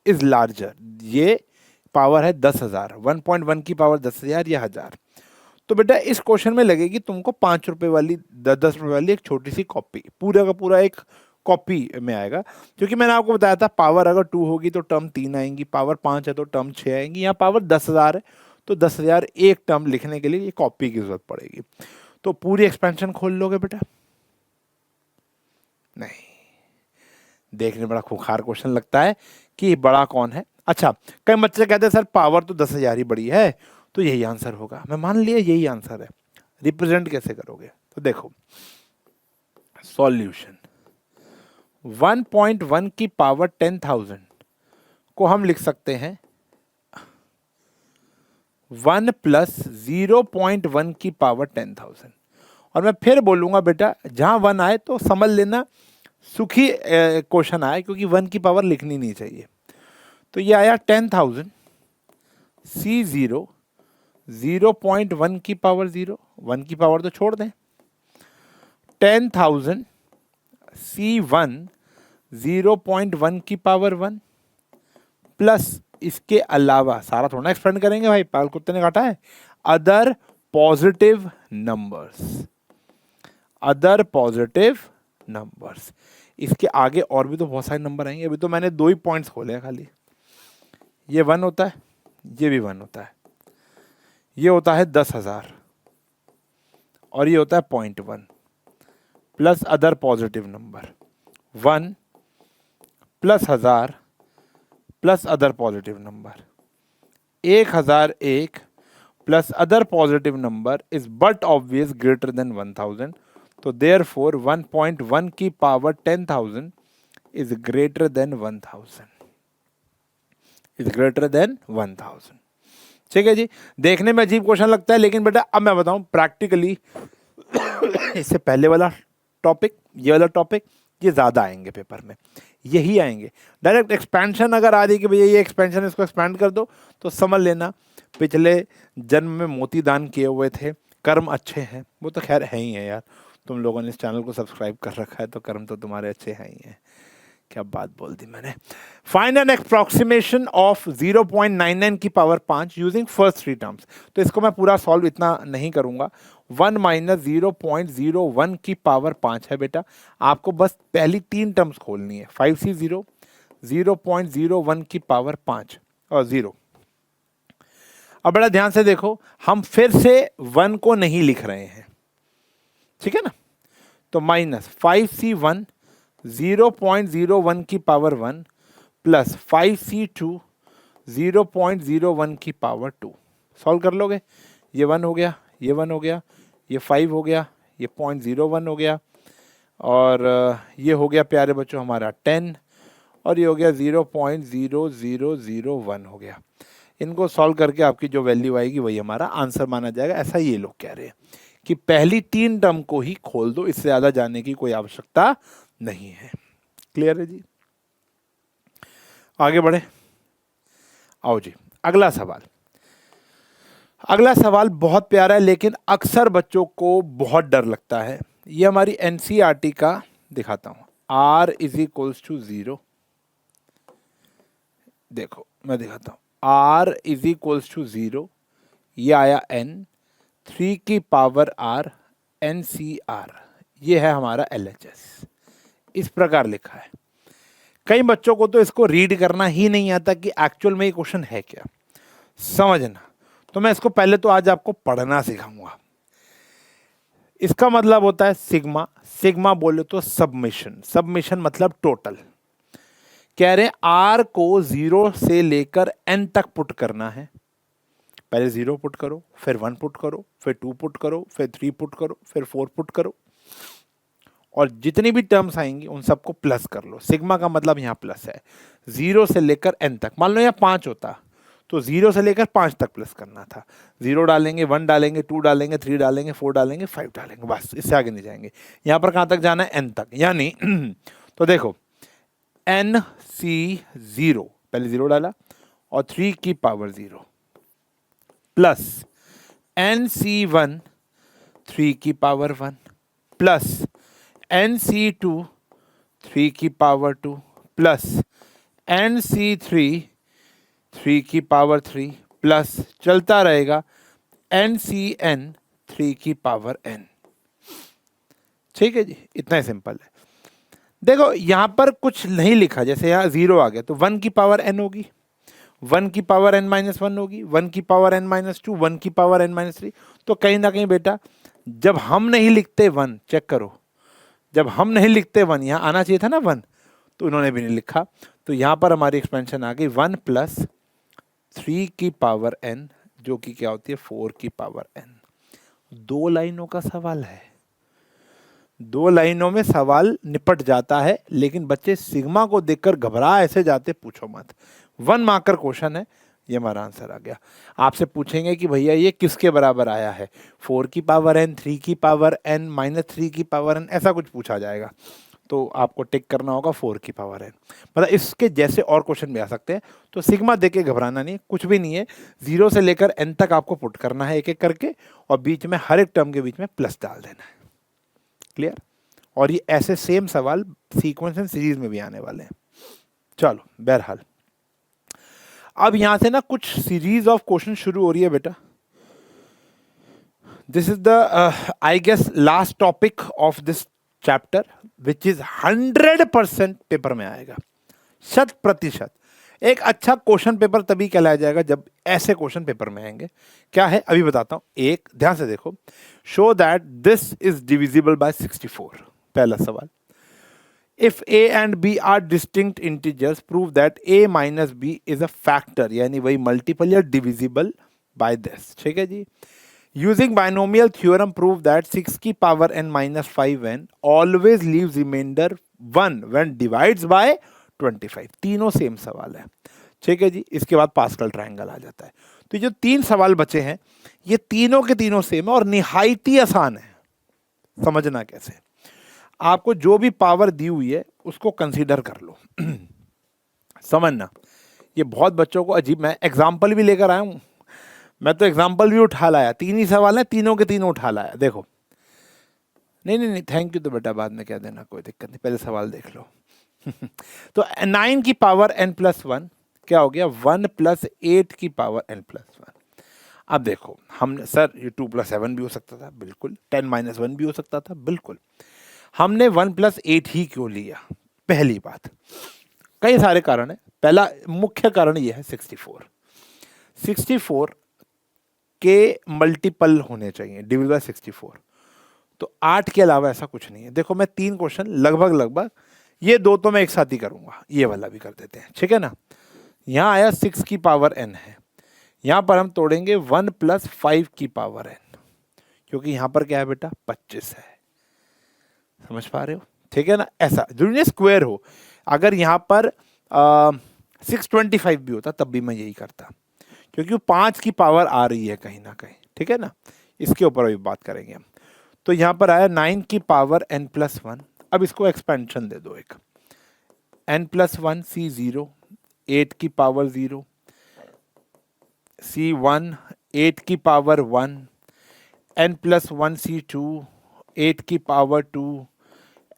is larger, ये पावर है 10,000, 1.1 की पावर 10,000 या 1000। तो बेटा इस क्वेश्चन में लगेगी तुमको 5 रुपए वाली 10 रुपए वाली एक छोटी सी कॉपी, पूरा का पूरा एक कॉपी में आएगा, क्योंकि मैंने आपको बताया था पावर अगर 2 होगी तो टर्म 3 आएंगी, पावर 5 है तो टर्म 6 आएंगी, यहाँ पावर 10,000 है तो 10,000 एक टर्म लिखने के लिए ये कॉपी की जरूरत पड़ेगी। तो पूरी एक्सपेंशन खोल लोगे बेटा? नहीं, देखने बड़ा खुखार क्वेश्चन लगता है कि बड़ा कौन है। अच्छा, कई बच्चे कहते हैं सर पावर तो 10,000 ही बड़ी है, तो यही आंसर होगा। मैं मान लिया यही आंसर है, रिप्रेजेंट कैसे करोगे? तो देखो सॉल्यूशन, 1.1 की पावर 10,000 को हम लिख सकते हैं 1 प्लस 0.1 की पावर 10,000। और मैं फिर बोलूंगा बेटा जहां 1 आए तो समझ लेना सुखी क्वेश्चन आए, क्योंकि 1 की पावर लिखनी नहीं चाहिए। तो ये आया 10,000 C0 0.1 की पावर 0, 1 की पावर तो छोड़ दें, 10,000 C1 0.1 की पावर 1 प्लस इसके अलावा सारा थोड़ा एक्सपेंड करेंगे भाई, पाल कुत्ते ने काटा है, other positive numbers, other positive numbers. इसके आगे और भी तो बहुत सारे नंबर आएंगे, अभी तो मैंने 2 ही पॉइंट्स खोले हैं खाली। ये 1 होता है, ये भी 1 होता है, ये होता है 10,000 और ये होता है 0.1 plus other positive number, 1 plus 1000 plus other positive number, 1001 plus other positive number is but obvious greater than 1000। तो देयरफॉर 1.1 की power 10,000 is greater than 1000, is greater than 1000। ठीक है जी, देखने में अजीब क्वेश्चन लगता है, लेकिन बेटा अब मैं बताऊं प्रैक्टिकली इससे पहले वाला टॉपिक, ये वाला टॉपिक, ये ज्यादा आएंगे पेपर में, यही आएंगे। डायरेक्ट एक्सपेंशन अगर आ रही कि भैया ये एक्सपेंशन, इसको एक्सपेंड कर दो, तो समझ लेना पिछले जन्म में मोती दान किए हुए थे, कर्म अच्छे हैं। वो तो खैर है ही है यार, तुम लोगों ने इस चैनल को सब्सक्राइब कर रखा है तो कर्म तो तुम्हारे अच्छे हैं ही हैं। क्या बात बोल दी मैंने। फाइंड एन एप्रोक्सीमेशन ऑफ 0.99 की पावर 5 यूजिंग फर्स्ट 3 टर्म्स। तो इसको मैं पूरा सॉल्व इतना नहीं करूंगा, 1 माइनस 0.01 की पावर 5 है बेटा, आपको बस पहली 3 टर्म्स खोलनी है, 5C0 0.01 की पावर 5 और 0। अब बड़ा ध्यान से देखो, हम फिर से 1 को नहीं लिख रहे हैं, ठीक है ना, तो माइनस 5C1 0.01 की पावर 1 प्लस 5C2 0.01 की पावर 2। सॉल्व कर लोगे, ये 1 हो गया, ये 1 हो गया, ये 5 हो गया, ये 0.01 हो गया, और ये हो गया प्यारे बच्चों हमारा 10, और ये हो गया 0.0001 हो गया। इनको सॉल्व करके आपकी जो वैल्यू आएगी वही हमारा आंसर माना जाएगा, ऐसा ये लोग कह रहे हैं कि पहली 3 टर्म को ही खोल दो, इससे ज्यादा जाने की कोई आवश्यकता नहीं है। क्लियर है जी? आगे बढ़े, आओ जी अगला सवाल। अगला सवाल बहुत प्यारा है, लेकिन अक्सर बच्चों को बहुत डर लगता है। ये हमारी एनसीईआरटी का दिखाता हूं, r इज इक्वल्स टू 0। देखो मैं दिखाता हूं, r इज इक्वल्स टू 0, ये आया n, 3 की पावर r, NCR, ये है हमारा LHS। इस प्रकार लिखा है। कई बच्चों को तो इसको रीड करना ही नहीं आता कि एक्चुअल में ये क्वेश्चन है क्या, समझना। तो मैं इसको पहले तो आज आपको पढ़ना सिखाऊंगा। इसका मतलब होता है सिग्मा, सिग्मा बोले तो सबमिशन, सबमिशन मतलब टोटल। कह रहे हैं आर को 0 से लेकर n तक पुट करना है। पहले 0 पुट करो, फिर 1 पुट करो, फिर 2 पुट करो, फिर 3 पुट करो, फिर 4 पुट करो, और जितनी भी टर्म्स आएंगी उन सबको प्लस कर लो। सिग्मा का मतलब यहाँ प्लस है, 0 से लेकर n तक। मान लो यहाँ 5 होता तो 0 से लेकर 5 तक प्लस करना था। 0 डालेंगे, 1 डालेंगे, 2 डालेंगे, 3 डालेंगे, 4 डालेंगे, 5 डालेंगे, बस इससे आगे नहीं जाएंगे। यहाँ पर कहाँ तक जाना है? n तक। यानी तो देखो NC0, पहले 0 डाला और 3 की पावर 0 प्लस NC1 3 की पावर 1 प्लस NC2 3 की पावर 2 प्लस NC3 3 की पावर 3 प्लस चलता रहेगा NCN 3 की पावर n। ठीक है जी, इतना ही सिंपल है। देखो यहां पर कुछ नहीं लिखा, जैसे यहां 0 आ गया तो 1 की पावर n होगी, 1 की पावर n-1 होगी, 1 की पावर n-2, 1 की पावर n-3। तो कहीं ना कहीं बेटा जब हम नहीं लिखते 1, चेक करो, जब हम नहीं लिखते 1, यहां आना चाहिए था ना 1, तो उन्होंने भी नहीं लिखा। तो यहां पर हमारी एक्सपेंशन आ गई 1 प्लस 3 की पावर n, जो कि क्या होती है 4 की पावर n। 2 लाइनों का सवाल है, 2 लाइनों में सवाल निपट जाता है, लेकिन बच्चे सिग्मा को देखकर घबरा ऐसे जाते, पूछो मत। 1 मार्कर क्वेश्चन है, ये हमारा आंसर आ गया। आपसे पूछेंगे कि भैया ये किसके बराबर आया है, 4 की पावर n, 3 की पावर n, -3 की पावर n, ऐसा कुछ पूछा जाएगा तो आपको टिक करना होगा 4 की पावर n। मतलब इसके जैसे और क्वेश्चन भी आ सकते हैं, तो सिग्मा देख के घबराना नहीं, कुछ भी नहीं है। 0 से लेकर n तक आपको पुट करना है एक एक करके, और बीच में हर एक टर्म के बीच में प्लस डाल देना है। क्लियर? और ये ऐसे सेम सवाल सीक्वेंस एंड सीरीज में भी आने वाले हैं। चलो बहरहाल अब यहां से ना कुछ सीरीज ऑफ क्वेश्चन शुरू हो रही है बेटा। This is the I guess last topic of this chapter, which is 100% paper में आएगा, 100%। एक अच्छा क्वेश्चन पेपर तभी कहलाया जाएगा जब ऐसे क्वेश्चन पेपर में आएंगे। क्या है अभी बताता हूं, एक ध्यान से देखो। Show that this is divisible by 64, पहला सवाल। If a and b are distinct integers, prove that a minus b is a factor, यानी वही मल्टीपल या डिविजिबल बाय दिस। ठीक है जी। Using binomial theorem prove that 6 की power n minus 5n always leaves remainder 1 when divides by 25। तीनों same सवाल है। ठीक है जी। इसके बाद पास्कल ट्रायंगल आ जाता है। तो ये जो 3 सवाल बचे हैं, ये तीनों के तीनों सेम है और निहायत ही आसान है। समझना कैसे, आपको जो भी पावर दी हुई है उसको कंसीडर कर लो। समझना, ये बहुत बच्चों को अजीब, मैं एग्जाम्पल भी लेकर आया हूं, मैं तो एग्जाम्पल भी उठा लाया, 3 ही सवाल है, तीनों के तीनों उठा लाया। देखो, नहीं नहीं नहीं, थैंक यू तो बेटा बाद में कह देना, कोई दिक्कत नहीं, पहले सवाल देख लो। तो 9 की पावर n+1 क्या हो गया, 1 + 8 की पावर n+1। अब देखो हमने, सर ये 2 + 7 भी हो सकता था, बिल्कुल, 10 - 1 भी हो सकता था, बिल्कुल। हमने 1 + 8 ही क्यों लिया? पहली बात, कई सारे कारण है, पहला मुख्य कारण यह है 64 के मल्टीपल होने चाहिए, डिविजिबल बाय 64। तो 8 के अलावा ऐसा कुछ नहीं है। देखो मैं 3 क्वेश्चन लगभग ये 2 तो मैं एक साथ ही करूंगा, ये वाला भी कर देते हैं, ठीक है ना। यहां आया 6 की पावर n है, यहां पर हम तोड़ेंगे 1 + 5 की पावर n, क्योंकि यहां पर क्या है बेटा, 25 है। समझ पा रहे हो? ठीक है ना। ऐसा जरूरी नहीं स्क्वायर हो, अगर यहां पर 625 भी होता तब भी मैं यही करता, क्योंकि वो 5 की पावर आ रही है कहीं ना कहीं। ठीक है ना, इसके ऊपर अभी बात करेंगे हम। तो यहां पर आया 9 की पावर n+1। अब इसको एक्सपेंशन दे दो, एक n+1 C0, 8 की पावर 0, C1 8 की पावर 1, n+1 C2 8 की पावर 2,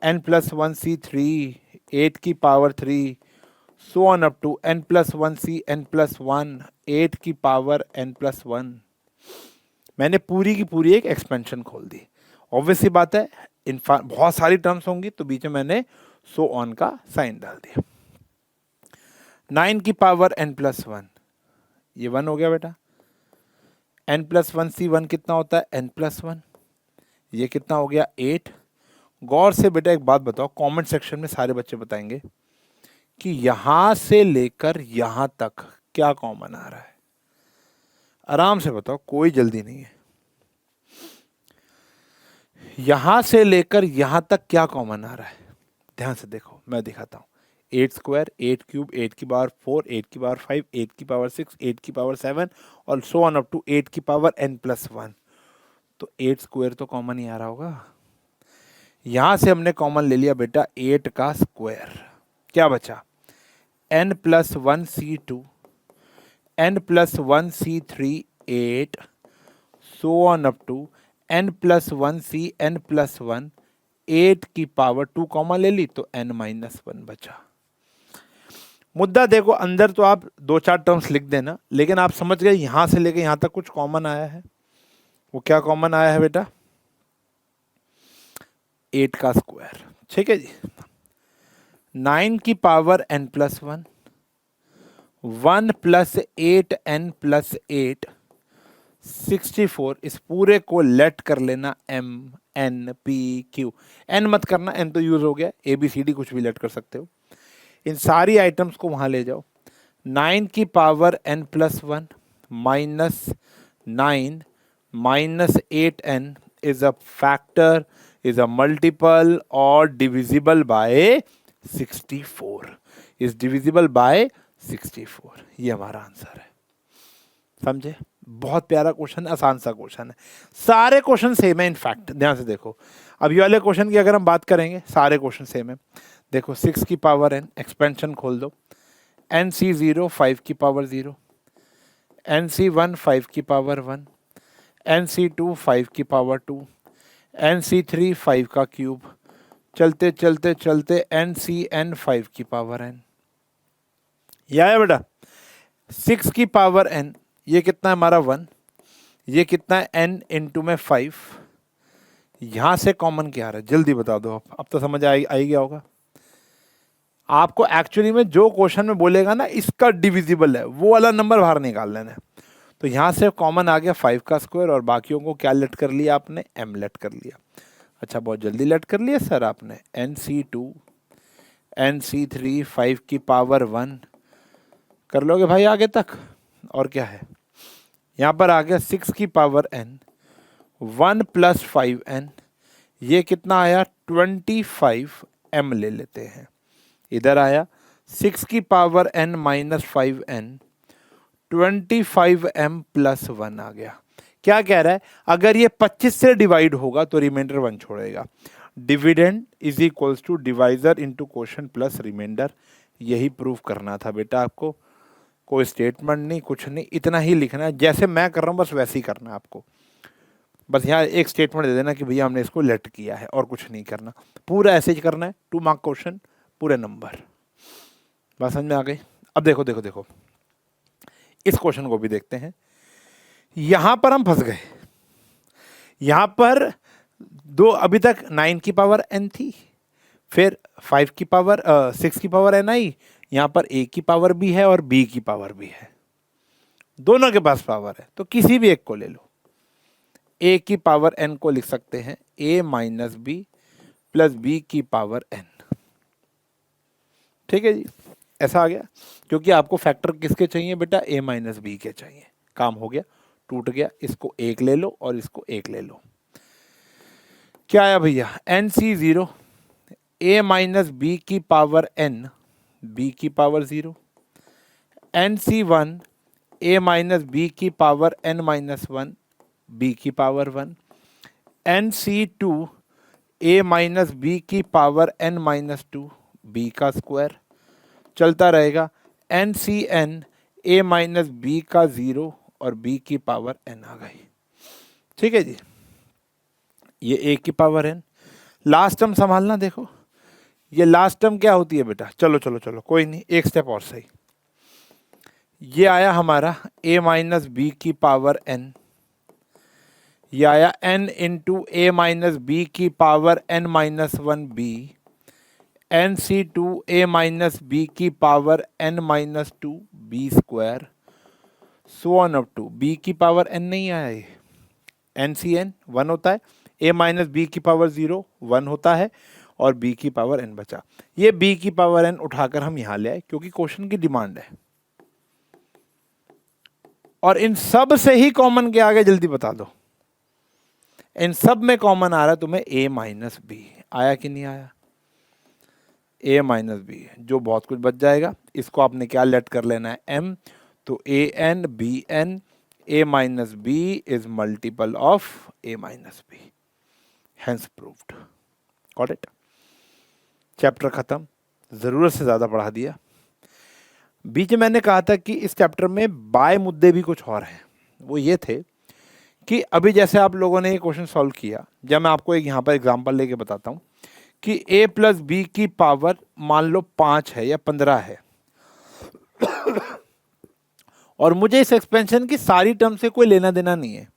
n+1 C3 8 की power 3, so on up to n+1 C n+1 8 की पावर n+1। मैंने पूरी की पूरी एक एक्सपेंशन खोल दी। ऑब्वियस सी बात है, बहुत सारी टर्म्स होंगी, तो बीच में मैंने so on का साइन डाल दिया। 9 की पावर n+1, ये 1 हो गया बेटा। n+1 C1 कितना होता है, n+1, ये कितना हो गया, 8। गौर से बेटा एक बात बताओ, कमेंट सेक्शन में सारे बच्चे बताएंगे कि यहां से लेकर यहां तक क्या कॉमन आ रहा है। आराम से बताओ, कोई जल्दी नहीं है। यहां से लेकर यहां तक क्या कॉमन आ रहा है, ध्यान से देखो, मैं दिखाता हूं। 8 स्क्वायर, 8 क्यूब, 8 की पावर 4, 8 की पावर 5, 8 की पावर 6, 8 की पावर 7 और सो ऑन अप टू 8 की पावर n+1। तो 8 स्क्वायर तो कॉमन ही आ रहा होगा। यहां से हमने कॉमन ले लिया बेटा 8 का स्क्वायर, क्या बचा, n+1 C2, n+1 C3 8, so on up to n+1c n+1 8 की पावर 2 कॉमन ले ली तो n-1 बचा। मुद्दा देखो, अंदर तो आप 2-4 टर्म्स लिख देना, लेकिन आप समझ गए यहां से लेके यहां तक कुछ कॉमन आया है। वो क्या कॉमन आया है बेटा? 8 का स्क्वायर। ठीक है जी। 9 की पावर n+1, 1 + 8n+8 64। इस पूरे को लेट कर लेना m n p q। n मत करना, n तो यूज हो गया, a b c d कुछ भी लेट कर सकते हो। इन सारी आइटम्स को वहां ले जाओ। 9 की power n+1 -9 -8n is a factor, is a multiple or divisible by 64, is divisible by 64। ये हमारा आंसर है। समझे? बहुत प्यारा क्वेश्चन, आसान सा क्वेश्चन है। सारे क्वेश्चन सेम है इनफैक्ट, ध्यान से देखो। अब ये वाले क्वेश्चन की अगर हम बात करेंगे, सारे क्वेश्चन सेम है। देखो 6 की पावर n, एक्सपेंशन खोल दो, nc0 5 की पावर 0, nc1 5 की पावर 1, nc2 5 की पावर 2, nc3 5 का क्यूब, चलते चलते चलते ncn 5 की पावर n। यह है बेटा 6 की पावर n, ये कितना है हमारा 1, ये कितना है n इंटू में 5। यहां से कॉमन क्या आ रहा है जल्दी बता दो। अब तो समझ आई गया होगा आपको। एक्चुअली में जो क्वेश्चन में बोलेगा ना इसका डिविजिबल है, वो वाला नंबर बाहर निकाल लेना है। तो यहां से कॉमन आ गया 5 का स्क्वायर, और बाकियों को क्या लेट कर लिया आपने? m लेट कर लिया। अच्छा, बहुत जल्दी लेट कर लिया सर आपने। nc2 nc3 5 की पावर 1 कर लोगे भाई आगे तक। और क्या है यहाँ पर आ गया 6 की पावर n, 1 + 5n, ये कितना आया 25m ले लेते हैं। इधर आया 6 की पावर n -5n, 25m + 1 आ गया। क्या कह रहा है? अगर ये 25 से डिवाइड होगा तो रिमाइंडर 1 छोड़ेगा। Dividend is equals to divisor into quotient plus remainder. यही प्रूव करना था बेटा आपको। कोई स्टेटमेंट नहीं, कुछ नहीं, इतना ही लिखना है। जैसे मैं कर रहा हूँ बस वैसे ही करना है आपको। बस यहाँ एक स्टेटमेंट दे देना कि भैया हमने इसको लेट किया है, और कुछ नहीं करना। पूरा ऐसे ही करना है, 2 मार्क क्वेश्चन, पूरे नंबर। बात समझ में आ गई? अब देखो देखो देखो, इस क्वेश्चन को भी देखते हैं। यहां पर हम फंस गए। यहां पर दो, अभी तक 9 की पावर n थी, फिर 5 की पावर 6 की पावर n आई। यहां पर a की पावर भी है और b की पावर भी है, दोनों के पास पावर है। तो किसी भी एक को ले लो। a की पावर n को लिख सकते हैं a - b + b की पावर n। ठीक है जी, ऐसा आ गया। क्योंकि आपको फैक्टर किसके चाहिए बेटा? a - b के चाहिए। काम हो गया, टूट गया। इसको 1 ले लो और इसको 1 ले लो। क्या आया भैया? nc0 a - b की पावर n, b की पावर 0, nc1 a - b की पावर n-1, b की पावर 1, nc2 a - b की पावर n-2, b का स्क्वायर। चलता रहेगा ncn a - b का 0 और b की पावर n आ गई। ठीक है जी, ये a की पावर n। लास्ट टर्म संभालना। देखो ये लास्ट टर्म क्या होती है बेटा? चलो चलो चलो, कोई नहीं, एक स्टेप और सही। ये आया हमारा a - b की पावर n, ये आया n इंटू a - b की power n-1 b, nc2 a - b की power n-2 b square, so on up to b की पावर n नहीं आया। ये ncn 1 होता है, a - b की पावर 0 1 होता है, और b की पावर n बचा। ये b की पावर n उठाकर हम यहां ले आए क्योंकि क्वेश्चन की डिमांड है। और इन सब से ही कॉमन क्या आ गया जल्दी बता दो। इन सब में कॉमन आ रहा है तुम्हें a - b। आया कि नहीं आया? a - b, जो बहुत कुछ बच जाएगा। इसको आपने क्या लेट कर लेना है? m। तो an bn a - b is multiple of a - b, hence proved. Got it? Chapter खत्म। जरूरत से ज्यादा पढ़ा दिया। बीच में मैंने कहा था कि इस चैप्टर में बाय मुद्दे भी कुछ और हैं। वो ये थे कि अभी जैसे आप लोगों ने ये क्वेश्चन सॉल्व किया, जब मैं आपको एक यहाँ पर एग्जांपल लेके बताता हूँ कि a प्लस बी की पावर मान लो 5 है या 15 है, और मुझे इस एक्सपेंशन की सारी टर्म से कोई लेना देना नहीं है,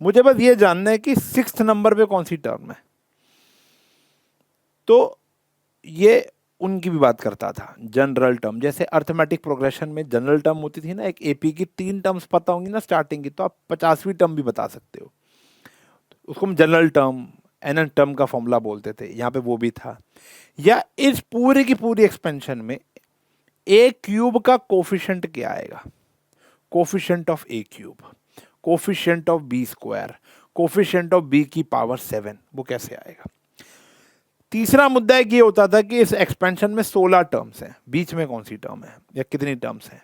मुझे बस ये जानना है कि 6th नंबर पे कौन सी टर्म है। तो ये उनकी भी बात करता था, जनरल टर्म। जैसे अर्थमेटिक प्रोग्रेशन में जनरल टर्म होती थी ना, एक एपी की 3 टर्म्स पता होंगी ना स्टार्टिंग की, तो आप 50वीं टर्म भी बता सकते हो, उसको हम जनरल टर्म एन टर्म का फॉर्मूला बोलते थे, यहाँ पे वो भी था। या इस पूरे की पूरी एक्सपेंशन में ए क्यूब का कोफिशिएंट क्या आएगा, coefficient of A cube, coefficient of B square, coefficient of B की पावर 7, वो कैसे आएगा। तीसरा मुद्दा एक ये होता था कि इस एक्सपेंशन में 16 टर्म्स हैं, बीच में कौन सी टर्म है या कितनी टर्म्स हैं,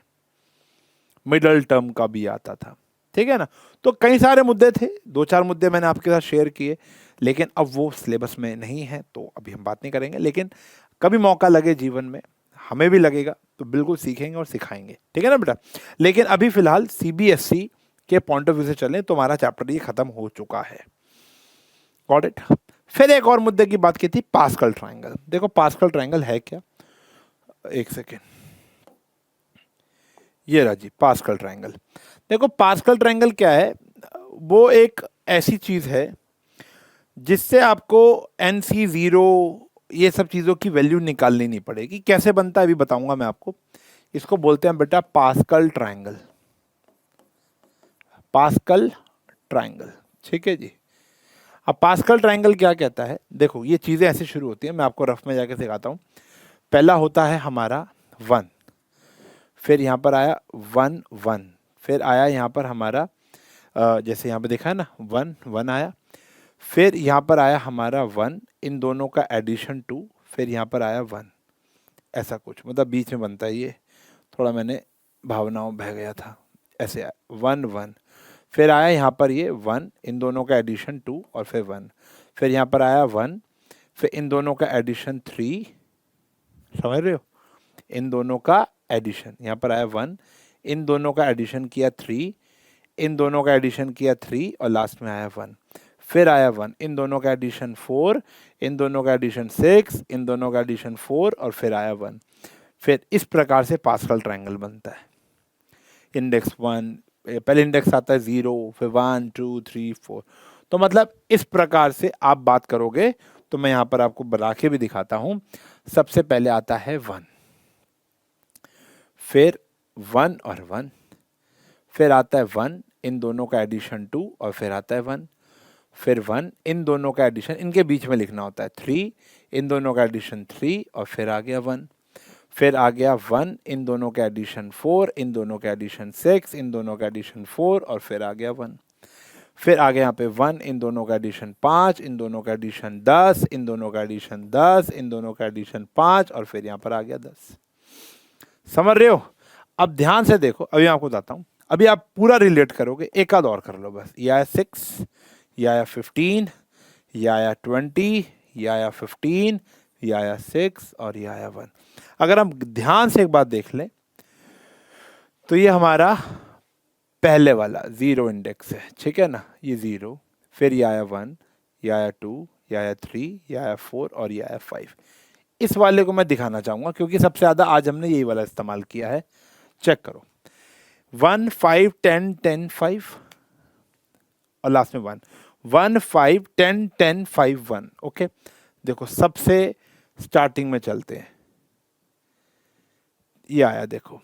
मिडल टर्म का भी आता था, ठीक है ना। तो कई सारे मुद्दे थे, 2-4 मुद्दे मैंने आपके साथ शेयर किए, लेकिन अब वो सिलेबस में नहीं है तो अभी हम बात नहीं करेंगे। लेकिन कभी मौका लगे जीवन में, हमें भी लगेगा, तो बिल्कुल सीखेंगे और सिखाएंगे, ठीक है ना बेटा। लेकिन अभी फिलहाल सीबीएसई के पॉइंट ऑफ व्यू से चलें तो हमारा चैप्टर ये खत्म हो चुका है। Got it. फिर एक और मुद्दे की बात की थी, पास्कल ट्रायंगल। देखो पास्कल ट्रायंगल है क्या, एक सेकेंड, ये रहा जी पास्कल ट्रायंगल। देखो पास्कल ट्रायंगल क्या है, वो एक ऐसी चीज है जिससे आपको NC0 ये सब चीज़ों की वैल्यू निकालनी नहीं पड़ेगी। कैसे बनता है अभी बताऊंगा मैं आपको। इसको बोलते हैं बेटा पास्कल ट्रायंगल, पास्कल ट्रायंगल, ठीक है जी। अब पास्कल ट्रायंगल क्या कहता है, देखो ये चीज़ें ऐसे शुरू होती हैं, मैं आपको रफ में जाके सिखाता हूँ। पहला होता है हमारा 1, फिर यहाँ पर आया 1 1, फिर आया यहाँ पर हमारा जैसे यहाँ पे देखा है ना 1 1 आया, फिर यहाँ पर आया हमारा 1, इन दोनों का एडिशन 2, फिर यहाँ पर आया 1, ऐसा कुछ, मतलब बीच में बनता है ये, थोड़ा मैंने भावनाओं बह गया था, ऐसे आया 1 1, फिर आया यहाँ पर ये 1, इन दोनों का एडिशन 2 और फिर 1, फिर यहाँ पर आया 1, फिर इन दोनों का एडिशन 3, समझ रहे हो, इन दोनों का एडिशन, यहाँ पर आया 1, इन दोनों का एडिशन किया 3, इन दोनों का एडिशन किया 3 और लास्ट में आया 1, फिर आया 1, इन दोनों का एडिशन 4, इन दोनों का एडिशन 6, इन दोनों का एडिशन 4 और फिर आया 1। फिर इस प्रकार से पास्कल ट्रायंगल बनता है। इंडेक्स 1, पहले इंडेक्स आता है 0, फिर 1 2 3 4, तो मतलब इस प्रकार से आप बात करोगे। तो मैं यहाँ पर आपको बना के भी दिखाता हूँ। सबसे पहले आता है 1, फिर 1 और 1, फिर आता है 1, इन दोनों का एडिशन 2 और फिर आता है 1, फिर 1, इन दोनों का एडिशन, इनके बीच में लिखना होता है 3, इन दोनों का एडिशन 3 और फिर आ गया 1, फिर आ गया 1, इन दोनों का एडिशन 4, इन दोनों का एडिशन 6, इन दोनों का एडिशन 4 और फिर आ गया 1, फिर आ गया यहाँ पे 1, इन दोनों का एडिशन 5, इन दोनों का एडिशन 10, इन दोनों का एडिशन 10, इन दोनों का एडिशन 5 और फिर यहाँ पर आ गया 10। समझ रहे हो। अब ध्यान से देखो, अभी मैं आपको बताता हूँ, अभी आप पूरा रिलेट करोगे, एक आध और कर लो बस। ये आया 6, ये आया 15, ये आया 20, ये आया 15, ये आया 6 और ये आया 1। अगर हम ध्यान से एक बात देख लें तो ये हमारा पहले वाला 0 इंडेक्स है, ठीक है ना, ये 0, फिर ये आया 1, ये आया 2, ये आया 3, ये आया 4 और ये आया 5। इस वाले को मैं दिखाना चाहूँगा क्योंकि सबसे ज़्यादा आज हमने यही वाला इस्तेमाल किया है। चेक करो, 1 5 10 10 5 और लास्ट में 1, 1 5 10 10 5 1। ओके, देखो सबसे स्टार्टिंग में चलते हैं, ये आया, देखो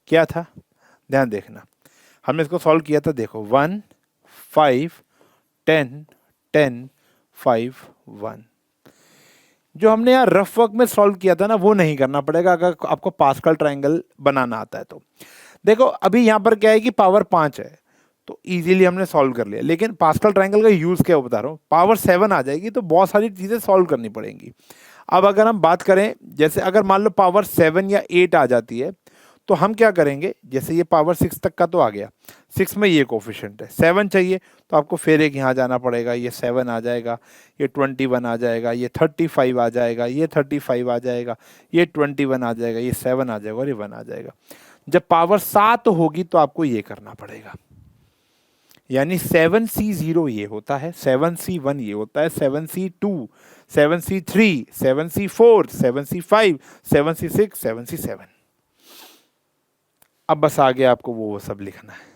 क्या था, ध्यान देखना, हमने इसको सॉल्व किया था। देखो 1 5 10 10 5 1, जो हमने यार रफ वर्क में सॉल्व किया था ना, वो नहीं करना पड़ेगा अगर आपको पास्कल ट्रायंगल बनाना आता है तो। देखो अभी यहाँ पर क्या है कि पावर 5 है तो इजीली हमने सॉल्व कर लिया, लेकिन पास्कल ट्रायंगल का यूज़ क्या बता रहा हूँ, पावर 7 आ जाएगी तो बहुत सारी चीज़ें सॉल्व करनी पड़ेंगी। अब अगर हम बात करें, जैसे अगर मान लो पावर 7 या 8 आ जाती है तो हम क्या करेंगे, जैसे ये पावर 6 तक का तो आ गया, 6 में ये कोफिशिएंट है, 7 चाहिए तो आपको फिर एक यहाँ जाना पड़ेगा, ये 7 आ जाएगा, ये 21 आ जाएगा, ये 35 आ जाएगा, ये 35 आ जाएगा, ये 21 आ जाएगा, ये 7 आ जाएगा और ये 1 आ जाएगा। जब पावर 7 होगी तो आपको ये करना पड़ेगा, यानी 7C0 ये होता है, 7C1 ये होता है, 7C2, 7C3, 7C4, 7C5, 7C6, 7C7। अब बस आगे आपको वो सब लिखना है।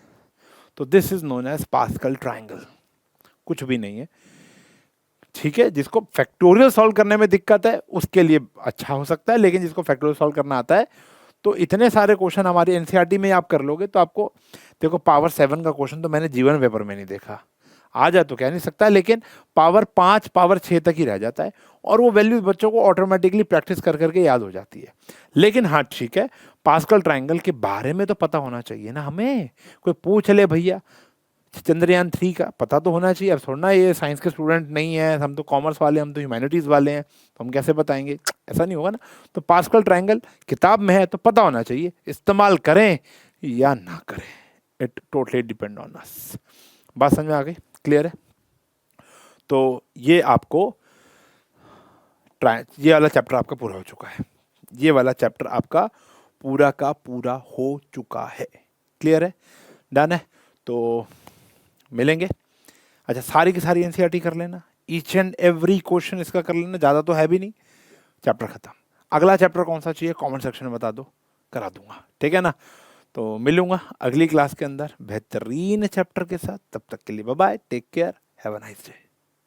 तो this is known as Pascal triangle, कुछ भी नहीं है, ठीक है। जिसको फैक्टोरियल सॉल्व करने में दिक्कत है उसके लिए अच्छा हो सकता है, लेकिन जिसको फैक्टोरियल सॉल्व करना आता है तो इतने सारे क्वेश्चन हमारे एनसीईआरटी में आप कर लोगे तो आपको, देखो पावर 7 का क्वेश्चन तो मैंने जीवन पेपर में नहीं देखा, आ जाए तो कह नहीं सकता, लेकिन पावर 5 पावर 6 तक ही रह जाता है और वो वैल्यूज बच्चों को ऑटोमेटिकली प्रैक्टिस कर करके याद हो जाती है। लेकिन हाँ ठीक है, पास्कल ट्राइंगल के बारे में तो पता होना चाहिए ना हमें, कोई पूछ ले भैया चंद्रयान 3 का पता तो होना चाहिए। अब थोड़ा ये साइंस के स्टूडेंट नहीं है, हम तो कॉमर्स वाले, हम तो ह्यूमैनिटीज़ वाले हैं, तो हम कैसे बताएंगे, ऐसा नहीं होगा ना। तो पास्कल ट्राइंगल किताब में है तो पता होना चाहिए, इस्तेमाल करें या ना करें, it totally depend on us. बात समझ में आ गई, क्लियर है। तो ये आपको ये वाला चैप्टर आपका पूरा हो चुका है, ये वाला चैप्टर आपका पूरा का पूरा हो चुका है, क्लियर है, डन है। तो मिलेंगे। अच्छा सारी की सारी एनसीईआरटी कर लेना, ईच एंड एवरी क्वेश्चन इसका कर लेना, ज़्यादा तो है भी नहीं, चैप्टर खत्म। अगला चैप्टर कौन सा चाहिए कमेंट सेक्शन में बता दो, करा दूंगा, ठीक है ना। तो मिलूंगा अगली क्लास के अंदर बेहतरीन चैप्टर के साथ, तब तक के लिए bye bye, take care, have a nice day.